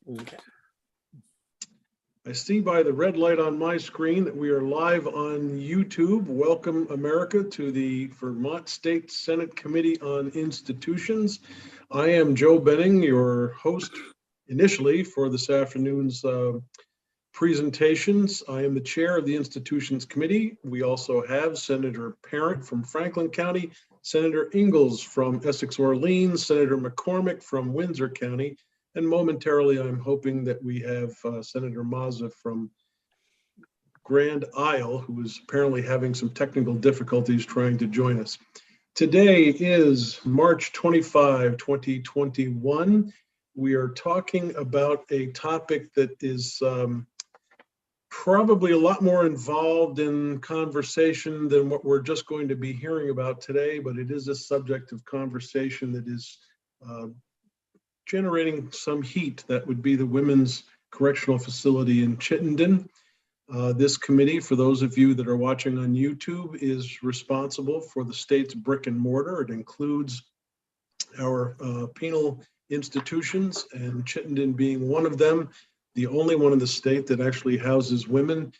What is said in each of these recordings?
Okay. I see by the red light on my screen that we are live on YouTube. Welcome, America, to the Vermont State Senate Committee on Institutions. I am Joe Benning, your host initially for this afternoon's presentations. I am the chair of the Institutions Committee. We also have Senator Parent from Franklin County, Senator Ingalls from Essex Orleans, Senator McCormick from Windsor County, and momentarily I'm hoping that we have Senator Mazza from Grand Isle, who is apparently having some technical difficulties trying to join us. Today is March 25, 2021. We are talking about a topic that is probably a lot more involved in conversation than what we're just going to be hearing about today, but it is a subject of conversation that is generating some heat. That would be the Women's Correctional Facility in Chittenden. This committee, for those of you that are watching on YouTube, is responsible for the state's brick and mortar. It includes our penal institutions, and Chittenden being one of them, the only one in the state that actually houses women.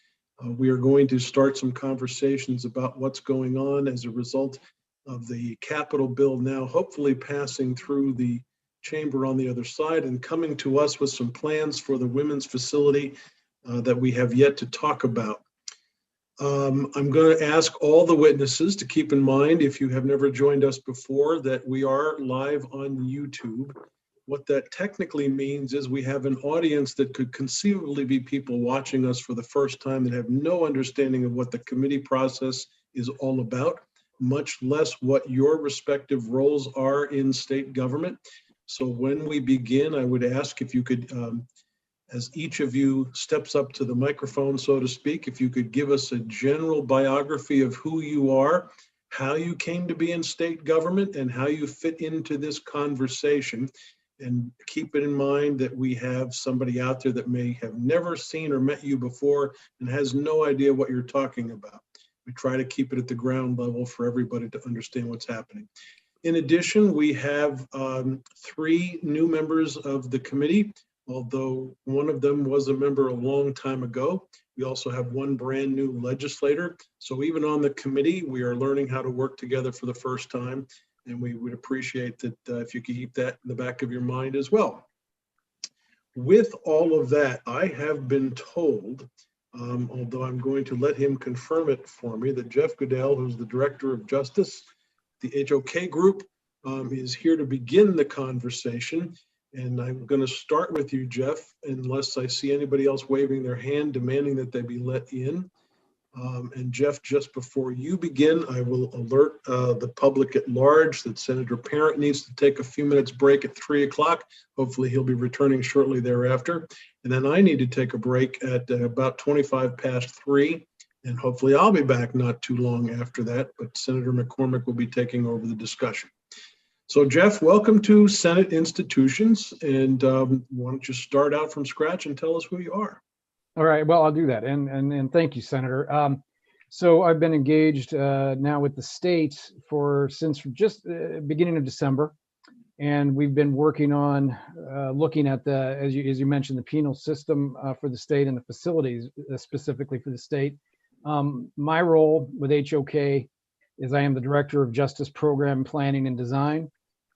We are going to start some conversations about what's going on as a result of the Capitol bill now hopefully passing through the chamber on the other side and coming to us with some plans for the women's facility that we have yet to talk about. I'm going to ask all the witnesses to keep in mind, if you have never joined us before, that we are live on YouTube. What that technically means is we have an audience that could conceivably be people watching us for the first time that have no understanding of what the committee process is all about, much less what your respective roles are in state government. So when we begin, I would ask if you could, as each of you steps up to the microphone, so to speak, if you could give us a general biography of who you are, how you came to be in state government, and how you fit into this conversation. And keep it in mind that we have somebody out there that may have never seen or met you before and has no idea what you're talking about. We try to keep it at the ground level for everybody to understand what's happening. In addition, we have 3 new members of the committee, although one of them was a member a long time ago. We also have 1 brand new legislator. So even on the committee, we are learning how to work together for the first time. And we would appreciate that if you could keep that in the back of your mind as well. With all of that, I have been told, although I'm going to let him confirm it for me, that Jeff Goodell, who's the Director of Justice, the HOK group, is here to begin the conversation. And I'm going to start with you, Jeff, unless I see anybody else waving their hand demanding that they be let in. And Jeff, just before you begin, I will alert the public at large that Senator Parent needs to take a few minutes break at 3 o'clock. Hopefully he'll be returning shortly thereafter. And then I need to take a break at about 25 past 3. And hopefully I'll be back not too long after that, but Senator McCormick will be taking over the discussion. So Jeff, welcome to Senate Institutions. And why don't you start out from scratch and tell us who you are? All right, well, I'll do that. And thank you, Senator. So I've been engaged now with the state since just beginning of December. And we've been working on looking at as you mentioned, the penal system for the state and the facilities specifically for the state. My role with HOK is I am the Director of Justice Program Planning and Design.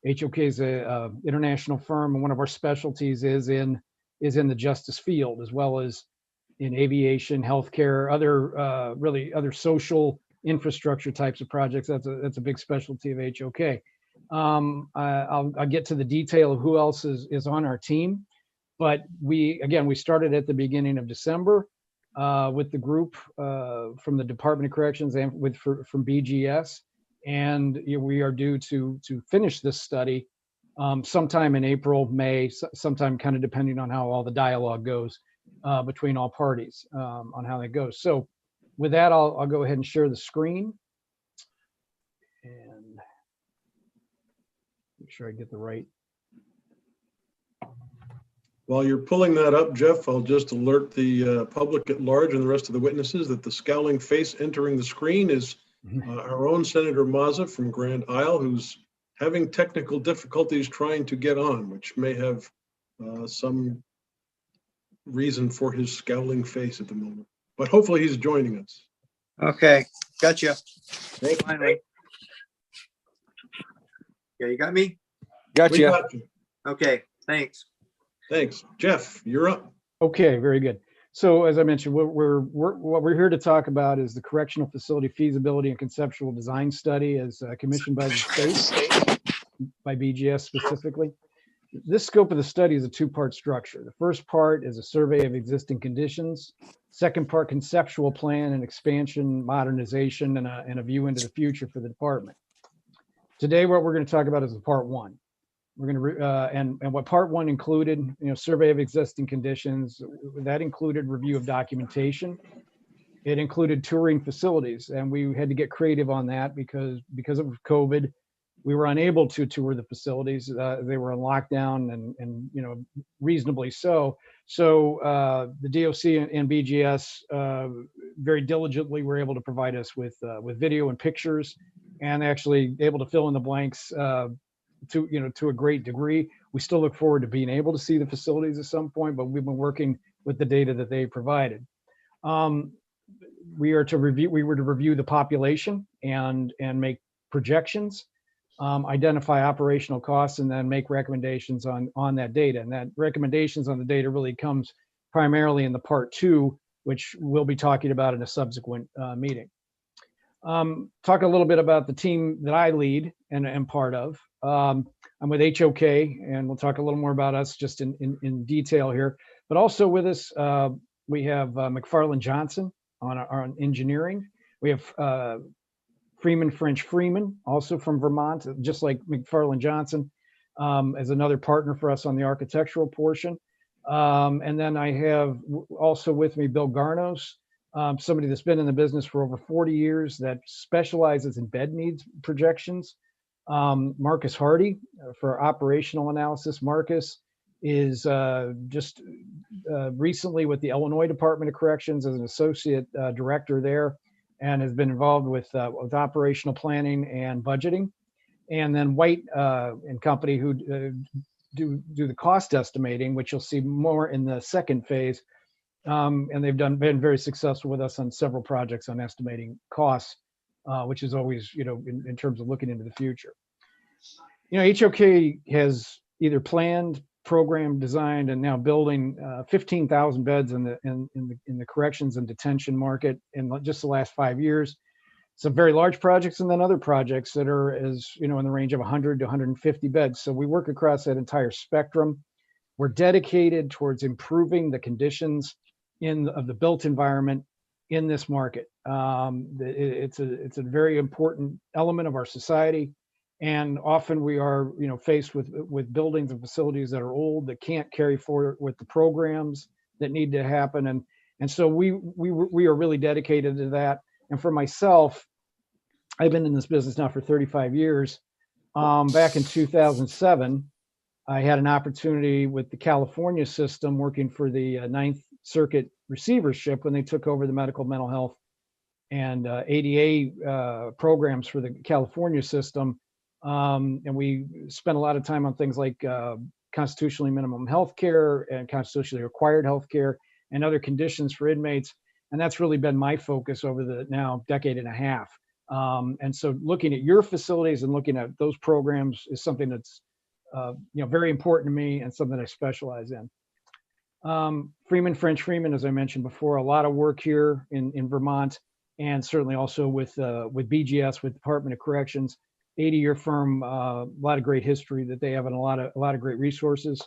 HOK is a international firm, and one of our specialties is in the justice field, as well as in aviation, healthcare, other social infrastructure types of projects. That's a big specialty of HOK. I'll get to the detail of who else is on our team, but we started at the beginning of December with the group from the Department of Corrections and from BGS, and we are due to finish this study sometime in April, May, sometime kind of depending on how all the dialogue goes between all parties on how that goes. So with that, I'll go ahead and share the screen and make sure I get the right. While you're pulling that up, Jeff, I'll just alert the public at large and the rest of the witnesses that the scowling face entering the screen is our own Senator Mazza from Grand Isle, who's having technical difficulties trying to get on, which may have some reason for his scowling face at the moment, but hopefully he's joining us. Okay, gotcha. Thank you. Finally. Yeah, you got me? We Gotcha. got you. Okay, thanks. Thanks. Jeff, you're up. Okay, very good. So as I mentioned, what we're here to talk about is the correctional facility feasibility and conceptual design study as commissioned by the state, by BGS specifically. This scope of the study is a two-part structure. The first part is a survey of existing conditions. Second part, conceptual plan and expansion, modernization, and a view into the future for the department. Today, what we're going to talk about is the part one. We're going to, and what part one included, survey of existing conditions, that included review of documentation. It included touring facilities, and we had to get creative on that because of COVID, we were unable to tour the facilities. They were on lockdown and reasonably so. So the DOC and BGS very diligently were able to provide us with video and pictures, and actually able to fill in the blanks to a great degree. We still look forward to being able to see the facilities at some point, but we've been working with the data that they provided. We were to review the population and make projections, identify operational costs, and then make recommendations on that data. And that recommendations on the data really comes primarily in the part two, which we'll be talking about in a subsequent meeting. Talk a little bit about the team that I lead and am part of. I'm with HOK, and we'll talk a little more about us just in detail here. But also with us, we have McFarland Johnson on engineering. We have Freeman French Freeman, also from Vermont, just like McFarland Johnson, as another partner for us on the architectural portion. And then I have also with me Bill Garnos, somebody that's been in the business for over 40 years that specializes in bed needs projections. Marcus Hardy for operational analysis. Marcus is just recently with the Illinois Department of Corrections as an associate director there, and has been involved with operational planning and budgeting. And then White and company who do the cost estimating, which you'll see more in the second phase. And they've been very successful with us on several projects on estimating costs, which is always, in terms of looking into the future. HOK has either planned, programmed, designed, and now building 15,000 beds in the corrections and detention market in just the last 5 years. Some very large projects, and then other projects that are in the range of 100 to 150 beds. So we work across that entire spectrum. We're dedicated towards improving the conditions of the built environment in this market. It's a very important element of our society. And often we are, faced with buildings and facilities that are old, that can't carry forward with the programs that need to happen. And so we are really dedicated to that. And for myself, I've been in this business now for 35 years. Back in 2007, I had an opportunity with the California system working for the Ninth Circuit receivership when they took over the medical, mental health, and ADA programs for the California system. And we spent a lot of time on things like constitutionally minimum health care and constitutionally required health care and other conditions for inmates. And that's really been my focus over the now decade and a half. And so looking at your facilities and looking at those programs is something that's very important to me and something I specialize in. Freeman French Freeman, as I mentioned before, a lot of work here in Vermont, and certainly also with BGS, with Department of Corrections. 80-year firm, a lot of great history that they have, and a lot of great resources.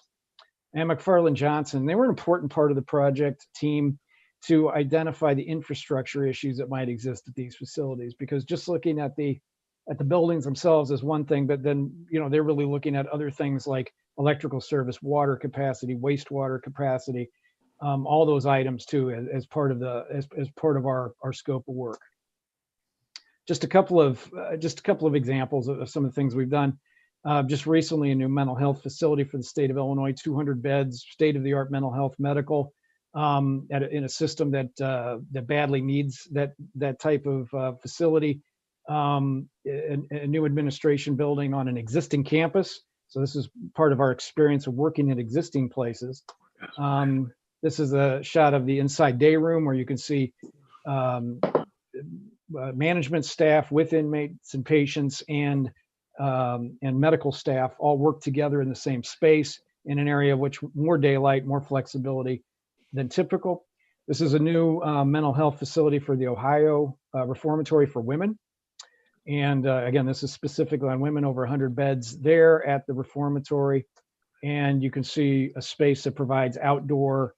And McFarland Johnson, they were an important part of the project team to identify the infrastructure issues that might exist at these facilities, because just looking at the buildings themselves is one thing, but then they're really looking at other things like electrical service, water capacity, wastewater capacity, all those items too, as part of our scope of work. Just a couple of examples of some of the things we've done. Just recently, a new mental health facility for the state of Illinois, 200 beds, state-of-the-art mental health medical, in a system that badly needs that type of facility. A new administration building on an existing campus. So this is part of our experience of working at existing places. This is a shot of the inside day room where you can see um, management staff with inmates and patients and medical staff all work together in the same space in an area which more daylight, more flexibility than typical. This is a new mental health facility for the Ohio Reformatory for Women. And again, this is specifically on women, over 100 beds there at the reformatory. And you can see a space that provides outdoor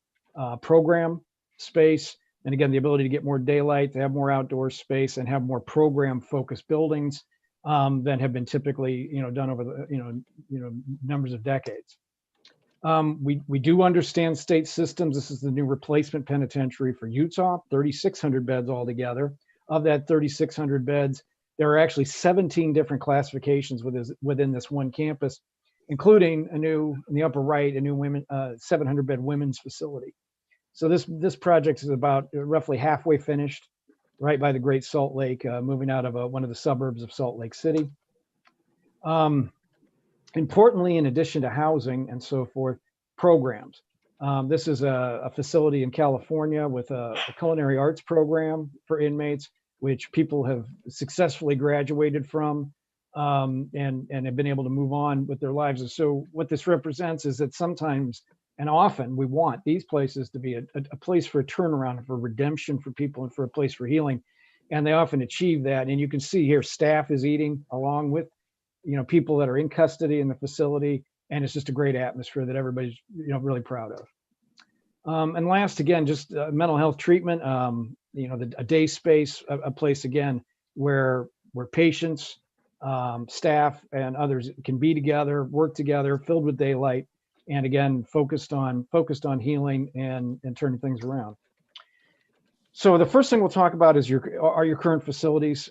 program space. And again, the ability to get more daylight, to have more outdoor space and have more program focused buildings than have been typically, done over the, numbers of decades. We do understand state systems. This is the new replacement penitentiary for Utah, 3,600 beds altogether. Of that 3,600 beds, there are actually 17 different classifications within this one campus, including a new, in the upper right, a new 700 bed women's facility. So this project is about roughly halfway finished, right by the Great Salt Lake, moving out of one of the suburbs of Salt Lake City. Importantly, in addition to housing and so forth, programs. This is a facility in California with a culinary arts program for inmates, which people have successfully graduated from and have been able to move on with their lives. And so what this represents is that sometimes and often we want these places to be a place for a turnaround, for redemption for people and for a place for healing. And they often achieve that. And you can see here, staff is eating along with, people that are in custody in the facility. And it's just a great atmosphere that everybody's, really proud of. And last, again, just mental health treatment, a day space, a place, again, where patients, staff, and others can be together, work together, filled with daylight, and again, focused on healing and turning things around. So the first thing we'll talk about is your current facilities.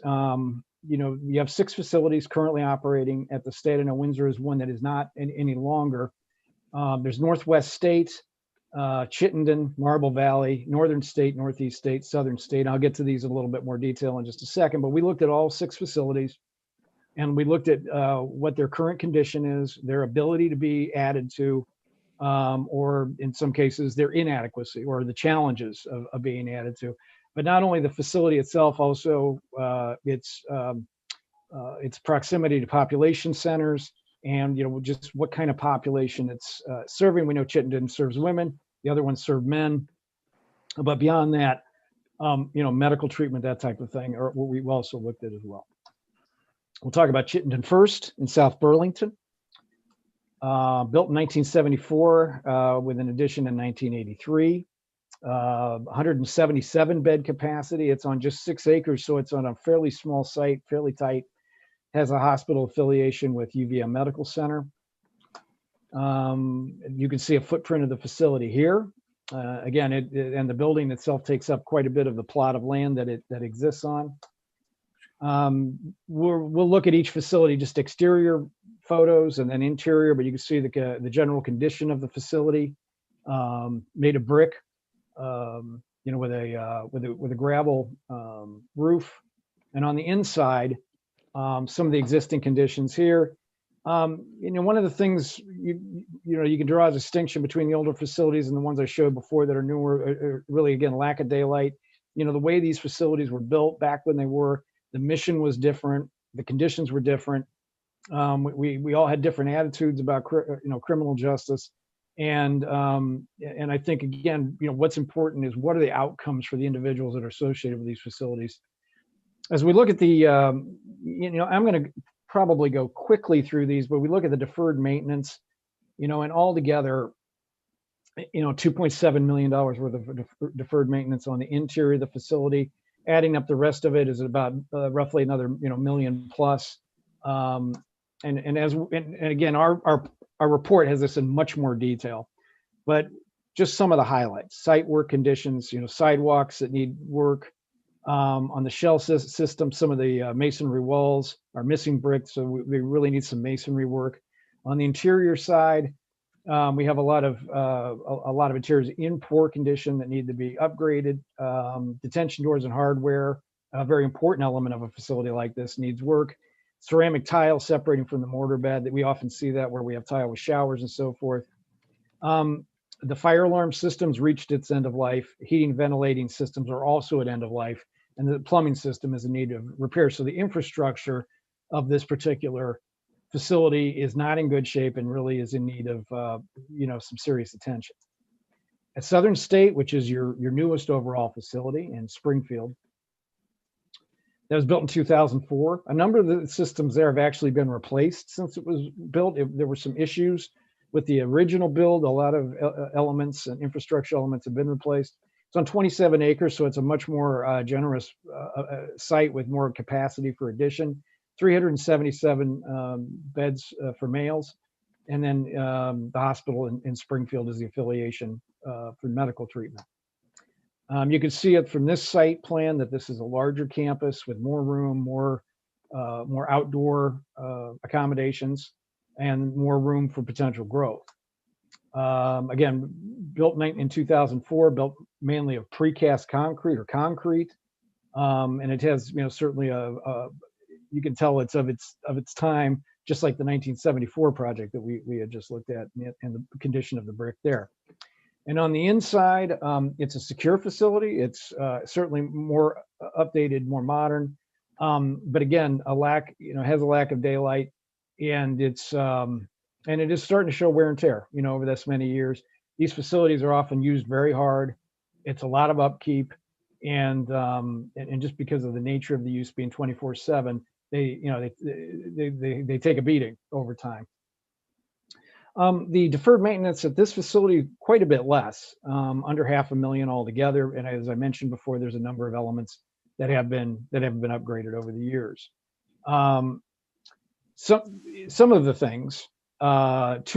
You have 6 facilities currently operating at the state. I know Windsor is one that is not any longer. There's Northwest State, Chittenden, Marble Valley, Northern State, Northeast State, Southern State. I'll get to these in a little bit more detail in just a second, but we looked at all 6 facilities and we looked at what their current condition is, their ability to be added to, or in some cases, their inadequacy or the challenges of being added to. But not only the facility itself, also its proximity to population centers and, just what kind of population it's serving. We know Chittenden serves women, the other ones serve men. But beyond that, medical treatment, that type of thing, or what we've also looked at as well. We'll talk about Chittenden first in South Burlington. Built in 1974 with an addition in 1983. 177 bed capacity. It's on just 6 acres, so it's on a fairly small site, fairly tight. Has a hospital affiliation with UVM Medical Center. You can see a footprint of the facility here. Again, and the building itself takes up quite a bit of the plot of land that exists on. We'll look at each facility, just exterior photos and then interior, but you can see the general condition of the facility, made of brick, with a gravel roof, and on the inside, some of the existing conditions here. One of the things you can draw a distinction between the older facilities and the ones I showed before that are newer, really, again, lack of daylight. The way these facilities were built back when they were, the mission was different, the conditions were different. We all had different attitudes about criminal justice, and I think, again, what's important is what are the outcomes for the individuals that are associated with these facilities. As we look at the I'm going to probably go quickly through these, but we look at the deferred maintenance, and altogether, $2.7 million worth of deferred maintenance on the interior of the facility. Adding up the rest of it is about roughly another million plus. And again, our report has this in much more detail, but just some of the highlights: site work conditions, sidewalks that need work. On the shell system, some of the masonry walls are missing bricks, so we really need some masonry work. On the interior side, we have a lot of interiors in poor condition that need to be upgraded. Detention doors and hardware, a very important element of a facility like this, needs work. Ceramic tile separating from the mortar bed, that we often see that where we have tile with showers and so forth. The fire alarm systems reached its end of life. Heating and ventilating systems are also at end of life, and the plumbing system is in need of repair. So the infrastructure of this particular facility is not in good shape and really is in need of some serious attention. At Southern State, which is your newest overall facility in Springfield, that was built in 2004. A number of the systems there have actually been replaced since it was built. There were some issues with the original build. A lot of elements and infrastructure elements have been replaced. It's on 27 acres, so it's a much more generous site with more capacity for addition. 377 beds for males. And then the hospital in Springfield is the affiliation for medical treatment. You can see it from this site plan that this is a larger campus with more room, more outdoor accommodations, and more room for potential growth. Again, built in 2004, built mainly of precast concrete or concrete, and it has certainly you can tell it's of its time, just like the 1974 project that we had just looked at, and the condition of the brick there. And on the inside, it's a secure facility. It's certainly more updated, more modern, but again, has a lack of daylight, and it is starting to show wear and tear. Over this many years, these facilities are often used very hard. It's a lot of upkeep, and just because of the nature of the use being 24/7, they take a beating over time. The deferred maintenance at this facility, quite a bit less, under $500,000 altogether. And as I mentioned before, there's a number of elements that have been upgraded over the years. Some of the things, 2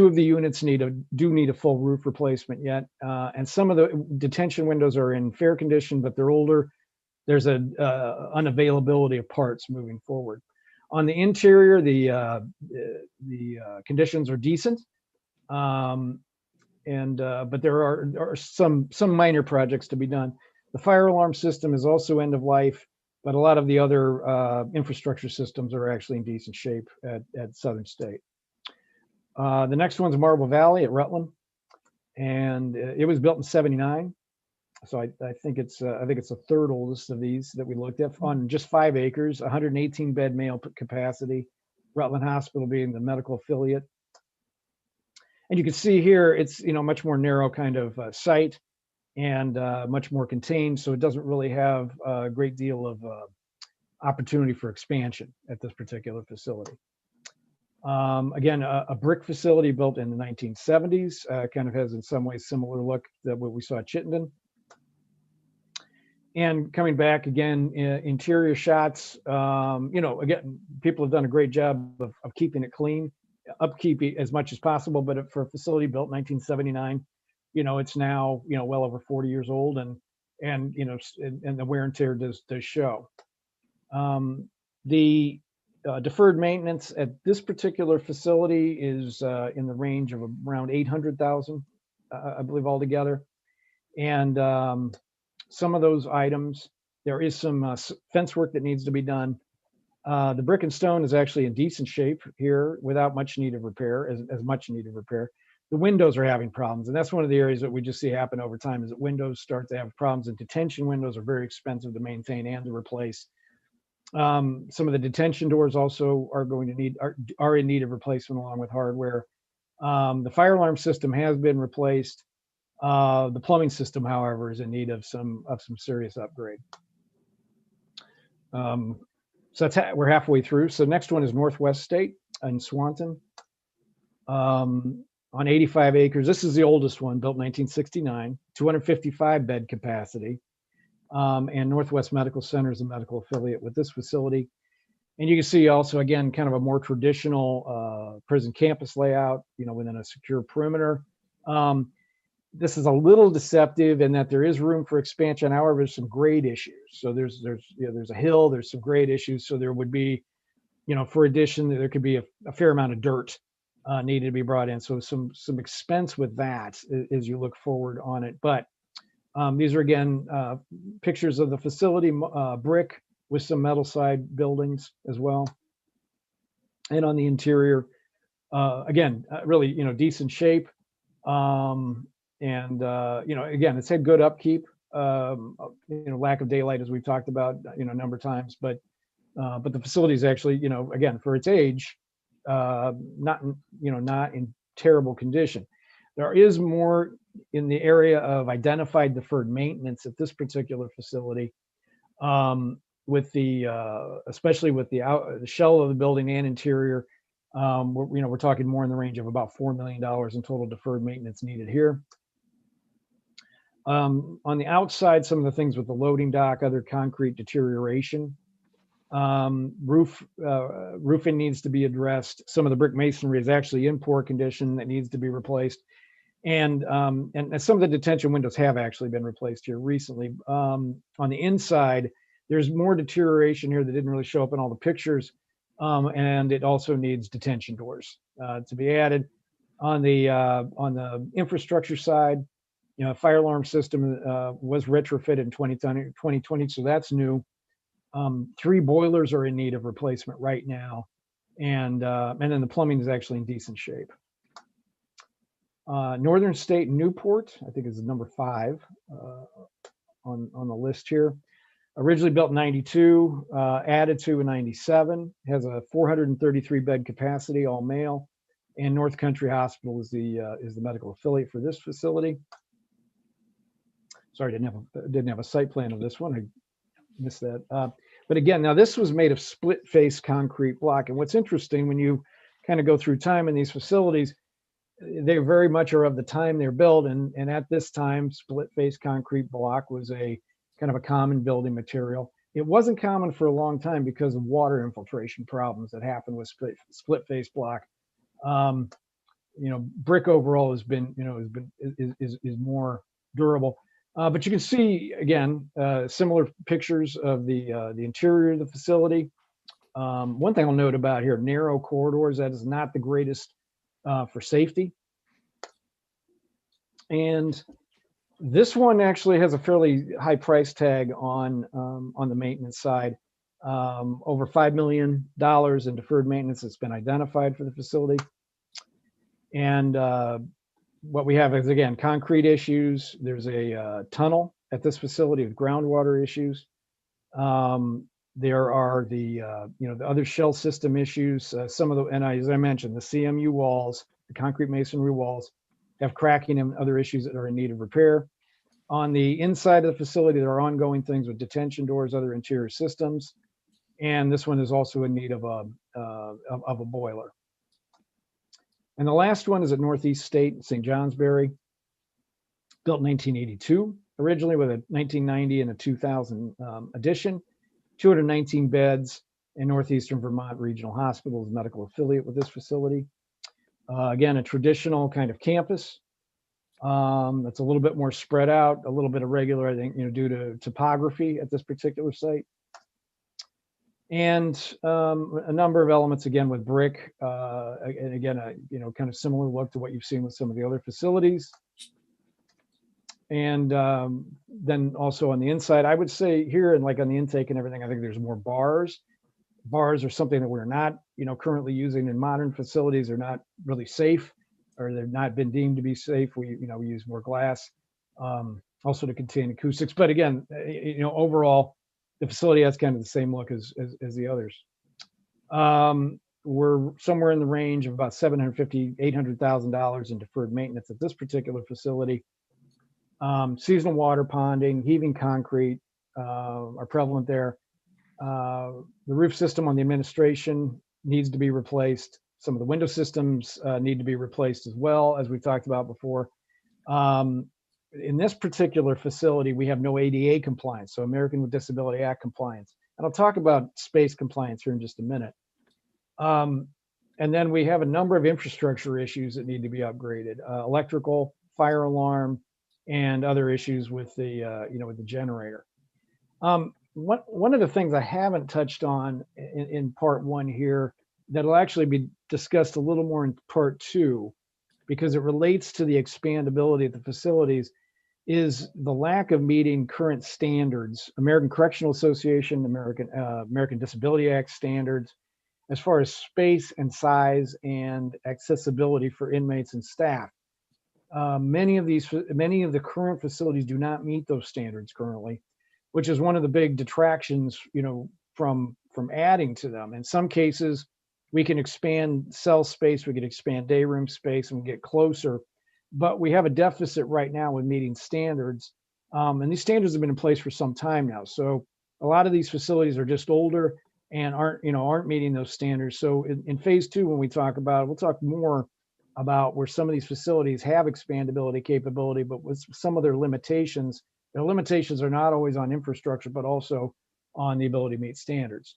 of the units do need a full roof replacement yet, and some of the detention windows are in fair condition, but they're older. There's an unavailability of parts moving forward. On the interior, the conditions are decent. But there are some minor projects to be done. The fire alarm system is also end of life, but a lot of the other infrastructure systems are actually in decent shape at Southern State. The next one's Marble Valley at Rutland, and it was built in '79. So I think it's a third oldest of these that we looked at, on just 5 acres, 118 bed male capacity. Rutland Hospital being the medical affiliate. And you can see here, it's much more narrow kind of site, and much more contained. So it doesn't really have a great deal of opportunity for expansion at this particular facility. Again, a brick facility built in the 1970s, kind of has in some ways similar look to what we saw at Chittenden. And coming back again, interior shots, again, people have done a great job of keeping it clean, upkeep as much as possible. But for a facility built in 1979, it's now, well over 40 years old, and the wear and tear does show. The deferred maintenance at this particular facility is in the range of around $800,000, I believe, altogether. And some of those items, there is some fence work that needs to be done. The brick and stone is actually in decent shape here without much need of repair, as much need of repair. The windows are having problems, and that's one of the areas that we just see happen over time, is that windows start to have problems, and detention windows are very expensive to maintain and to replace. Some of the detention doors also are in need of replacement, along with hardware. The fire alarm system has been replaced. The plumbing system, however, is in need of some serious upgrade. So we're halfway through. So next one is Northwest State in Swanton, on 85 acres. This is the oldest one, built in 1969, 255 bed capacity. And Northwest Medical Center is a medical affiliate with this facility. And you can see also, again, kind of a more traditional prison campus layout, within a secure perimeter. This is a little deceptive in that there is room for expansion. However, there's some grade issues. So there's a hill, there's some grade issues. So there would be, for addition, there could be a fair amount of dirt needed to be brought in. So some expense with that as you look forward on it. But these are, again, pictures of the facility, brick with some metal side buildings as well. And on the interior, again, really, decent shape. And again, it's had good upkeep. Lack of daylight, as we've talked about, a number of times, but the facility is actually, again, for its age, not in terrible condition. There is more in the area of identified deferred maintenance at this particular facility, with especially with the shell of the building and interior. We're talking more in the range of about $4 million in total deferred maintenance needed here. On the outside, some of the things with the loading dock, other concrete deterioration. Roofing needs to be addressed. Some of the brick masonry is actually in poor condition that needs to be replaced. And some of the detention windows have actually been replaced here recently. On the inside, there's more deterioration here that didn't really show up in all the pictures. And it also needs detention doors to be added. On the infrastructure side, fire alarm system was retrofitted in 2020, so that's new. 3 boilers are in need of replacement right now, and then the plumbing is actually in decent shape. Northern State Newport, I think, is number 5 on the list here. Originally built in 92, added to in 97, has a 433 bed capacity, all male, and North Country Hospital is the medical affiliate for this facility. Sorry, didn't have a site plan of this one. I missed that. But again, now this was made of split face concrete block. And what's interesting, when you kind of go through time in these facilities, they very much are of the time they're built. And at this time, split face concrete block was a kind of a common building material. It wasn't common for a long time because of water infiltration problems that happened with split face block. Brick overall is more durable. But you can see, again, similar pictures of the interior of the facility. One thing I'll note about here, narrow corridors, that is not the greatest for safety. And this one actually has a fairly high price tag on the maintenance side. Over $5 million in deferred maintenance that's been identified for the facility. And what we have is, again, concrete issues. There's a tunnel at this facility with groundwater issues. There are the other shell system issues. Some of as I mentioned, the CMU walls, the concrete masonry walls, have cracking and other issues that are in need of repair. On the inside of the facility, there are ongoing things with detention doors, other interior systems, and this one is also in need of a boiler. And the last one is at Northeast State in St. Johnsbury, built in 1982, originally with a 1990 and a 2000 addition, 219 beds, and Northeastern Vermont Regional Hospital is medical affiliate with this facility. Again, a traditional kind of campus that's a little bit more spread out, a little bit irregular, I think, due to topography at this particular site. And a number of elements, again, with brick, and again, kind of similar look to what you've seen with some of the other facilities. And then also on the inside, I would say here, and like on the intake and everything, I think there's more bars. Bars are something that we're not, currently using in modern facilities. They're not really safe, or they've not been deemed to be safe. We use more glass, also to contain acoustics. But again, overall, the facility has kind of the same look as the others. We're somewhere in the range of about $750,000, $800,000 in deferred maintenance at this particular facility. Seasonal water ponding, heaving concrete are prevalent there. The roof system on the administration needs to be replaced. Some of the window systems need to be replaced as well, as we've talked about before. In this particular facility, we have no ADA compliance, so American with Disability Act compliance. And I'll talk about space compliance here in just a minute. And then we have a number of infrastructure issues that need to be upgraded, electrical, fire alarm, and other issues with the, with the generator. One of the things I haven't touched on in part 1 here that'll actually be discussed a little more in part 2, because it relates to the expandability of the facilities, is the lack of meeting current standards, American Correctional Association, American Disability Act standards, as far as space and size and accessibility for inmates and staff. Many of the current facilities do not meet those standards currently, which is one of the big detractions, from adding to them. In some cases, we can expand cell space, we can expand day room space, and get closer, but we have a deficit right now with meeting standards. And these standards have been in place for some time now. So a lot of these facilities are just older and aren't meeting those standards. So in phase two, when we talk about it, we'll talk more about where some of these facilities have expandability capability, but with some of their limitations are not always on infrastructure, but also on the ability to meet standards.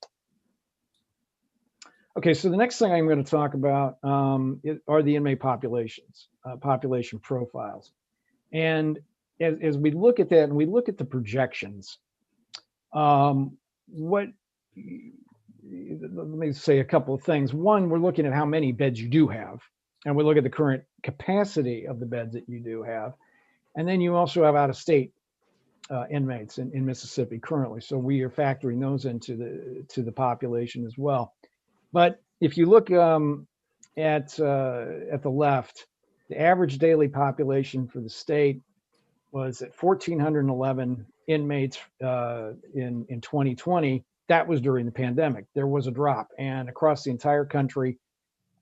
Okay, so the next thing I'm going to talk about are the inmate populations, population profiles. And as we look at that and we look at the projections, let me say a couple of things. One, we're looking at how many beds you do have, and we look at the current capacity of the beds that you do have. And then you also have out-of-state inmates in Mississippi currently. So we are factoring those into the population as well. But if you look at the left, the average daily population for the state was at 1,411 inmates in 2020. That was during the pandemic. There was a drop, and across the entire country,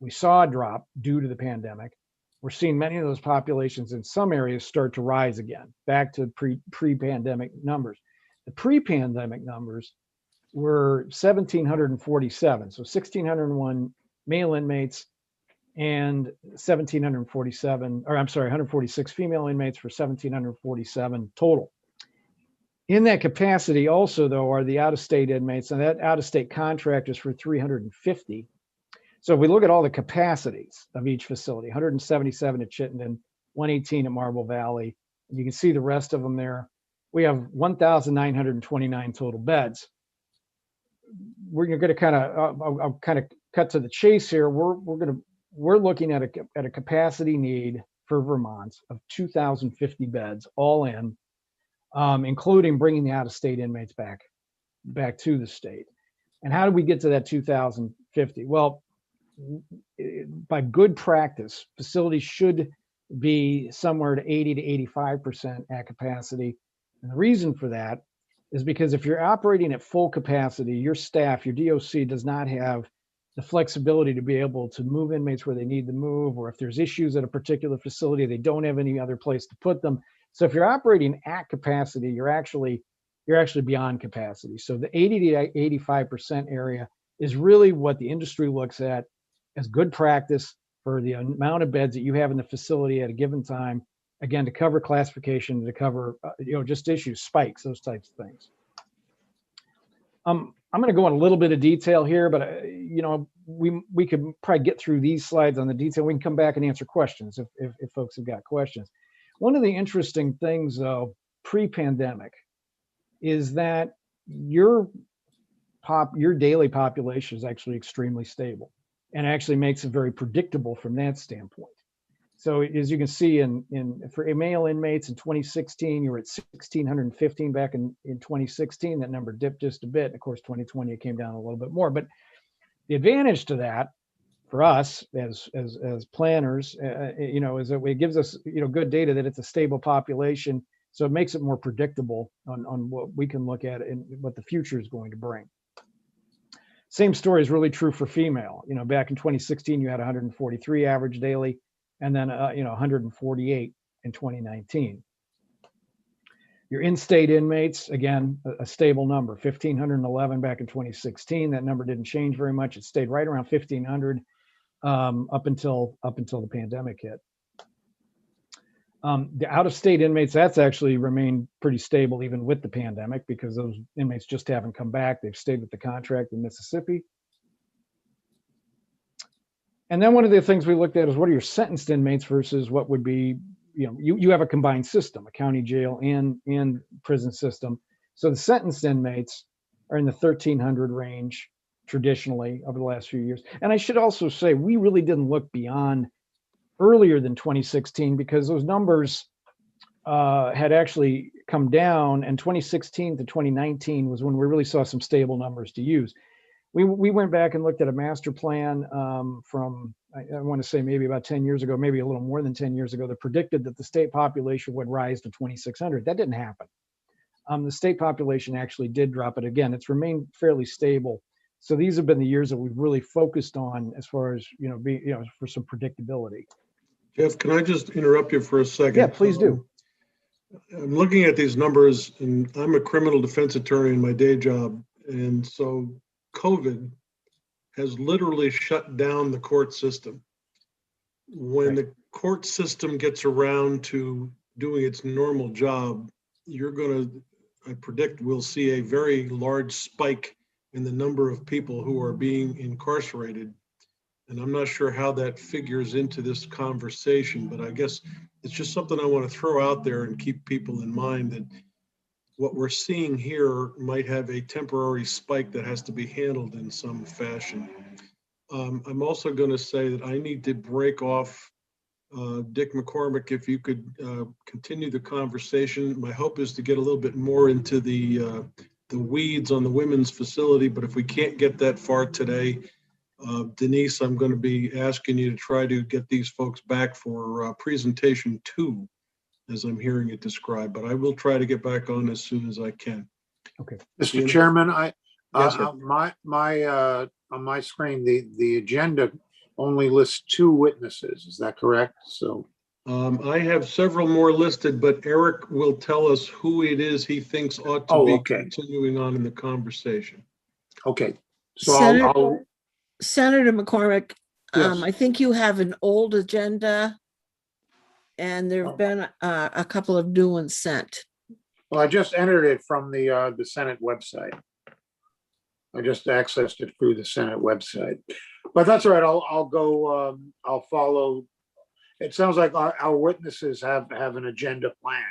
we saw a drop due to the pandemic. We're seeing many of those populations in some areas start to rise again, back to pre-pandemic numbers. The pre-pandemic numbers were 1,747, so 1,601 male inmates and 146 female inmates for 1,747 total. In that capacity also, though, are the out-of-state inmates, and that out-of-state contract is for 350. So if we look at all the capacities of each facility, 177 at Chittenden, 118 at Marble Valley, and you can see the rest of them there. We have 1,929 total beds. We're going to I'll kind of cut to the chase here. We're looking at a capacity need for Vermont of 2,050 beds, all in, including bringing the out-of-state inmates back to the state. And how do we get to that 2,050? Well, by good practice, facilities should be somewhere to 80 to 85% at capacity. And the reason for that is because if you're operating at full capacity, your staff, your DOC does not have the flexibility to be able to move inmates where they need to move, or if there's issues at a particular facility, they don't have any other place to put them. So if you're operating at capacity, you're actually beyond capacity. So the 80 to 85% area is really what the industry looks at as good practice for the amount of beds that you have in the facility at a given time, again, to cover classification, to cover just issues, spikes, those types of things. I'm going to go in a little bit of detail here, but we could probably get through these slides on the detail. We can come back and answer questions if folks have got questions. One of the interesting things, though, pre-pandemic, is that your daily population is actually extremely stable, and actually makes it very predictable from that standpoint. So as you can see, for male inmates in 2016, you were at 1,615 back in 2016. That number dipped just a bit. And of course, 2020, it came down a little bit more. But the advantage to that for us as planners, is that it gives us, good data that it's a stable population. So it makes it more predictable on what we can look at and what the future is going to bring. Same story is really true for female. Back in 2016, you had 143 average daily, and then 148 in 2019. Your in-state inmates, again, a stable number, 1,511 back in 2016. That number didn't change very much. It stayed right around 1,500 up until the pandemic hit. The out-of-state inmates, that's actually remained pretty stable even with the pandemic, because those inmates just haven't come back. They've stayed with the contract in Mississippi. And then one of the things we looked at is, what are your sentenced inmates versus what would be, you have a combined system, a county jail and prison system. So the sentenced inmates are in the 1,300 range traditionally over the last few years. And I should also say, we really didn't look beyond earlier than 2016, because those numbers had actually come down, and 2016 to 2019 was when we really saw some stable numbers to use. We went back and looked at a master plan from I want to say maybe about 10 years ago, maybe a little more than 10 years ago, that predicted that the state population would rise to 2,600. That didn't happen. The state population actually did drop, but again, it's remained fairly stable. So these have been the years that we've really focused on as far as, for some predictability. Jeff, can I just interrupt you for a second? Yeah, please do. I'm looking at these numbers, and I'm a criminal defense attorney in my day job. And so COVID has literally shut down the court system. When the court system gets around to doing its normal job, I predict we'll see a very large spike in the number of people who are being incarcerated. And I'm not sure how that figures into this conversation, but I guess it's just something I want to throw out there and keep people in mind that what we're seeing here might have a temporary spike that has to be handled in some fashion. I'm also going to say that I need to break off Dick McCormick. If you could continue the conversation, my hope is to get a little bit more into the weeds on the women's facility, but if we can't get that far today, Denise, I'm going to be asking you to try to get these folks back for presentation 2, as I'm hearing it described, but I will try to get back on as soon as I can. Okay. Mr. Chairman, Yes, sir. on my screen, the agenda only lists 2 witnesses. Is that correct? So I have several more listed, but Eric will tell us who it is he thinks ought to be okay. continuing on in the conversation. Okay. So Senator- Senator McCormick, Yes. I think you have an old agenda and there have been a couple of new ones sent. Well, I just entered it from the Senate website. I just accessed it through the Senate website, but that's all right. I'll go. I'll follow. It sounds like our witnesses have an agenda planned,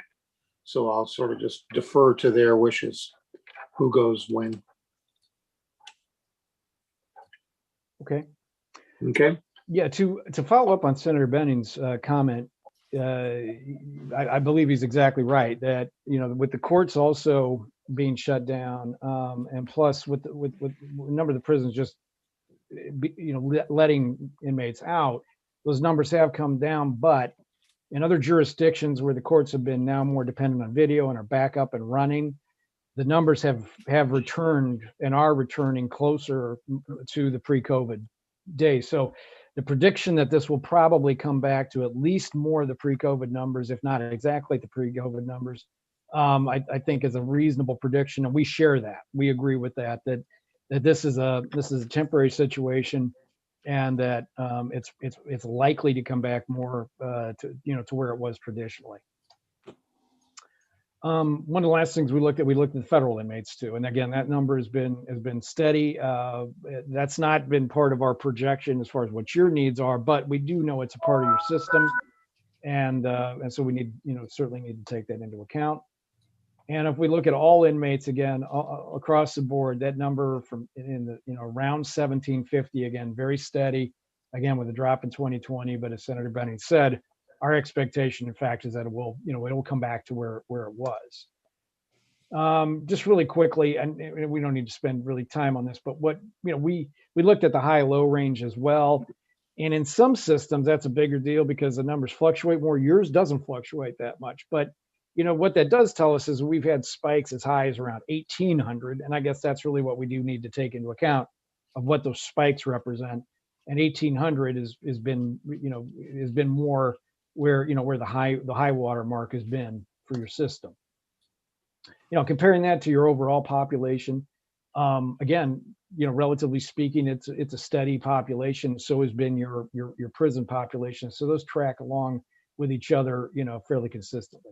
so I'll sort of just defer to their wishes. Who goes when? Okay. Okay. Yeah, to follow up on Senator Benning's comment, I believe he's exactly right that, with the courts also being shut down, and plus with a number of the prisons just, letting inmates out, those numbers have come down. But in other jurisdictions where the courts have been now more dependent on video and are back up and running, the numbers have returned and are returning closer to the pre-COVID days. So the prediction that this will probably come back to at least more of the pre-COVID numbers, if not exactly the pre-COVID numbers, I think is a reasonable prediction, and we share that. We agree with that this is a temporary situation, and that it's likely to come back more to where it was traditionally. One of the last things we looked at the federal inmates too. And again, that number has been steady. That's not been part of our projection as far as what your needs are, but we do know it's a part of your system. And so we certainly need to take that into account. And if we look at all inmates again, across the board, that number from around 1,750, again, very steady, again, with a drop in 2020. But as Senator Benning said, our expectation, in fact, is that it will come back to where it was. Just really quickly, and we don't need to spend really time on this, but we looked at the high-low range as well. And in some systems, that's a bigger deal because the numbers fluctuate more. Yours doesn't fluctuate that much. But what that does tell us is we've had spikes as high as around 1,800. And I guess that's really what we do need to take into account of what those spikes represent. And 1,800 has been more where the high water mark has been for your system. Comparing that to your overall population, again, relatively speaking, it's a steady population. So has been your prison population. So those track along with each other, fairly consistently.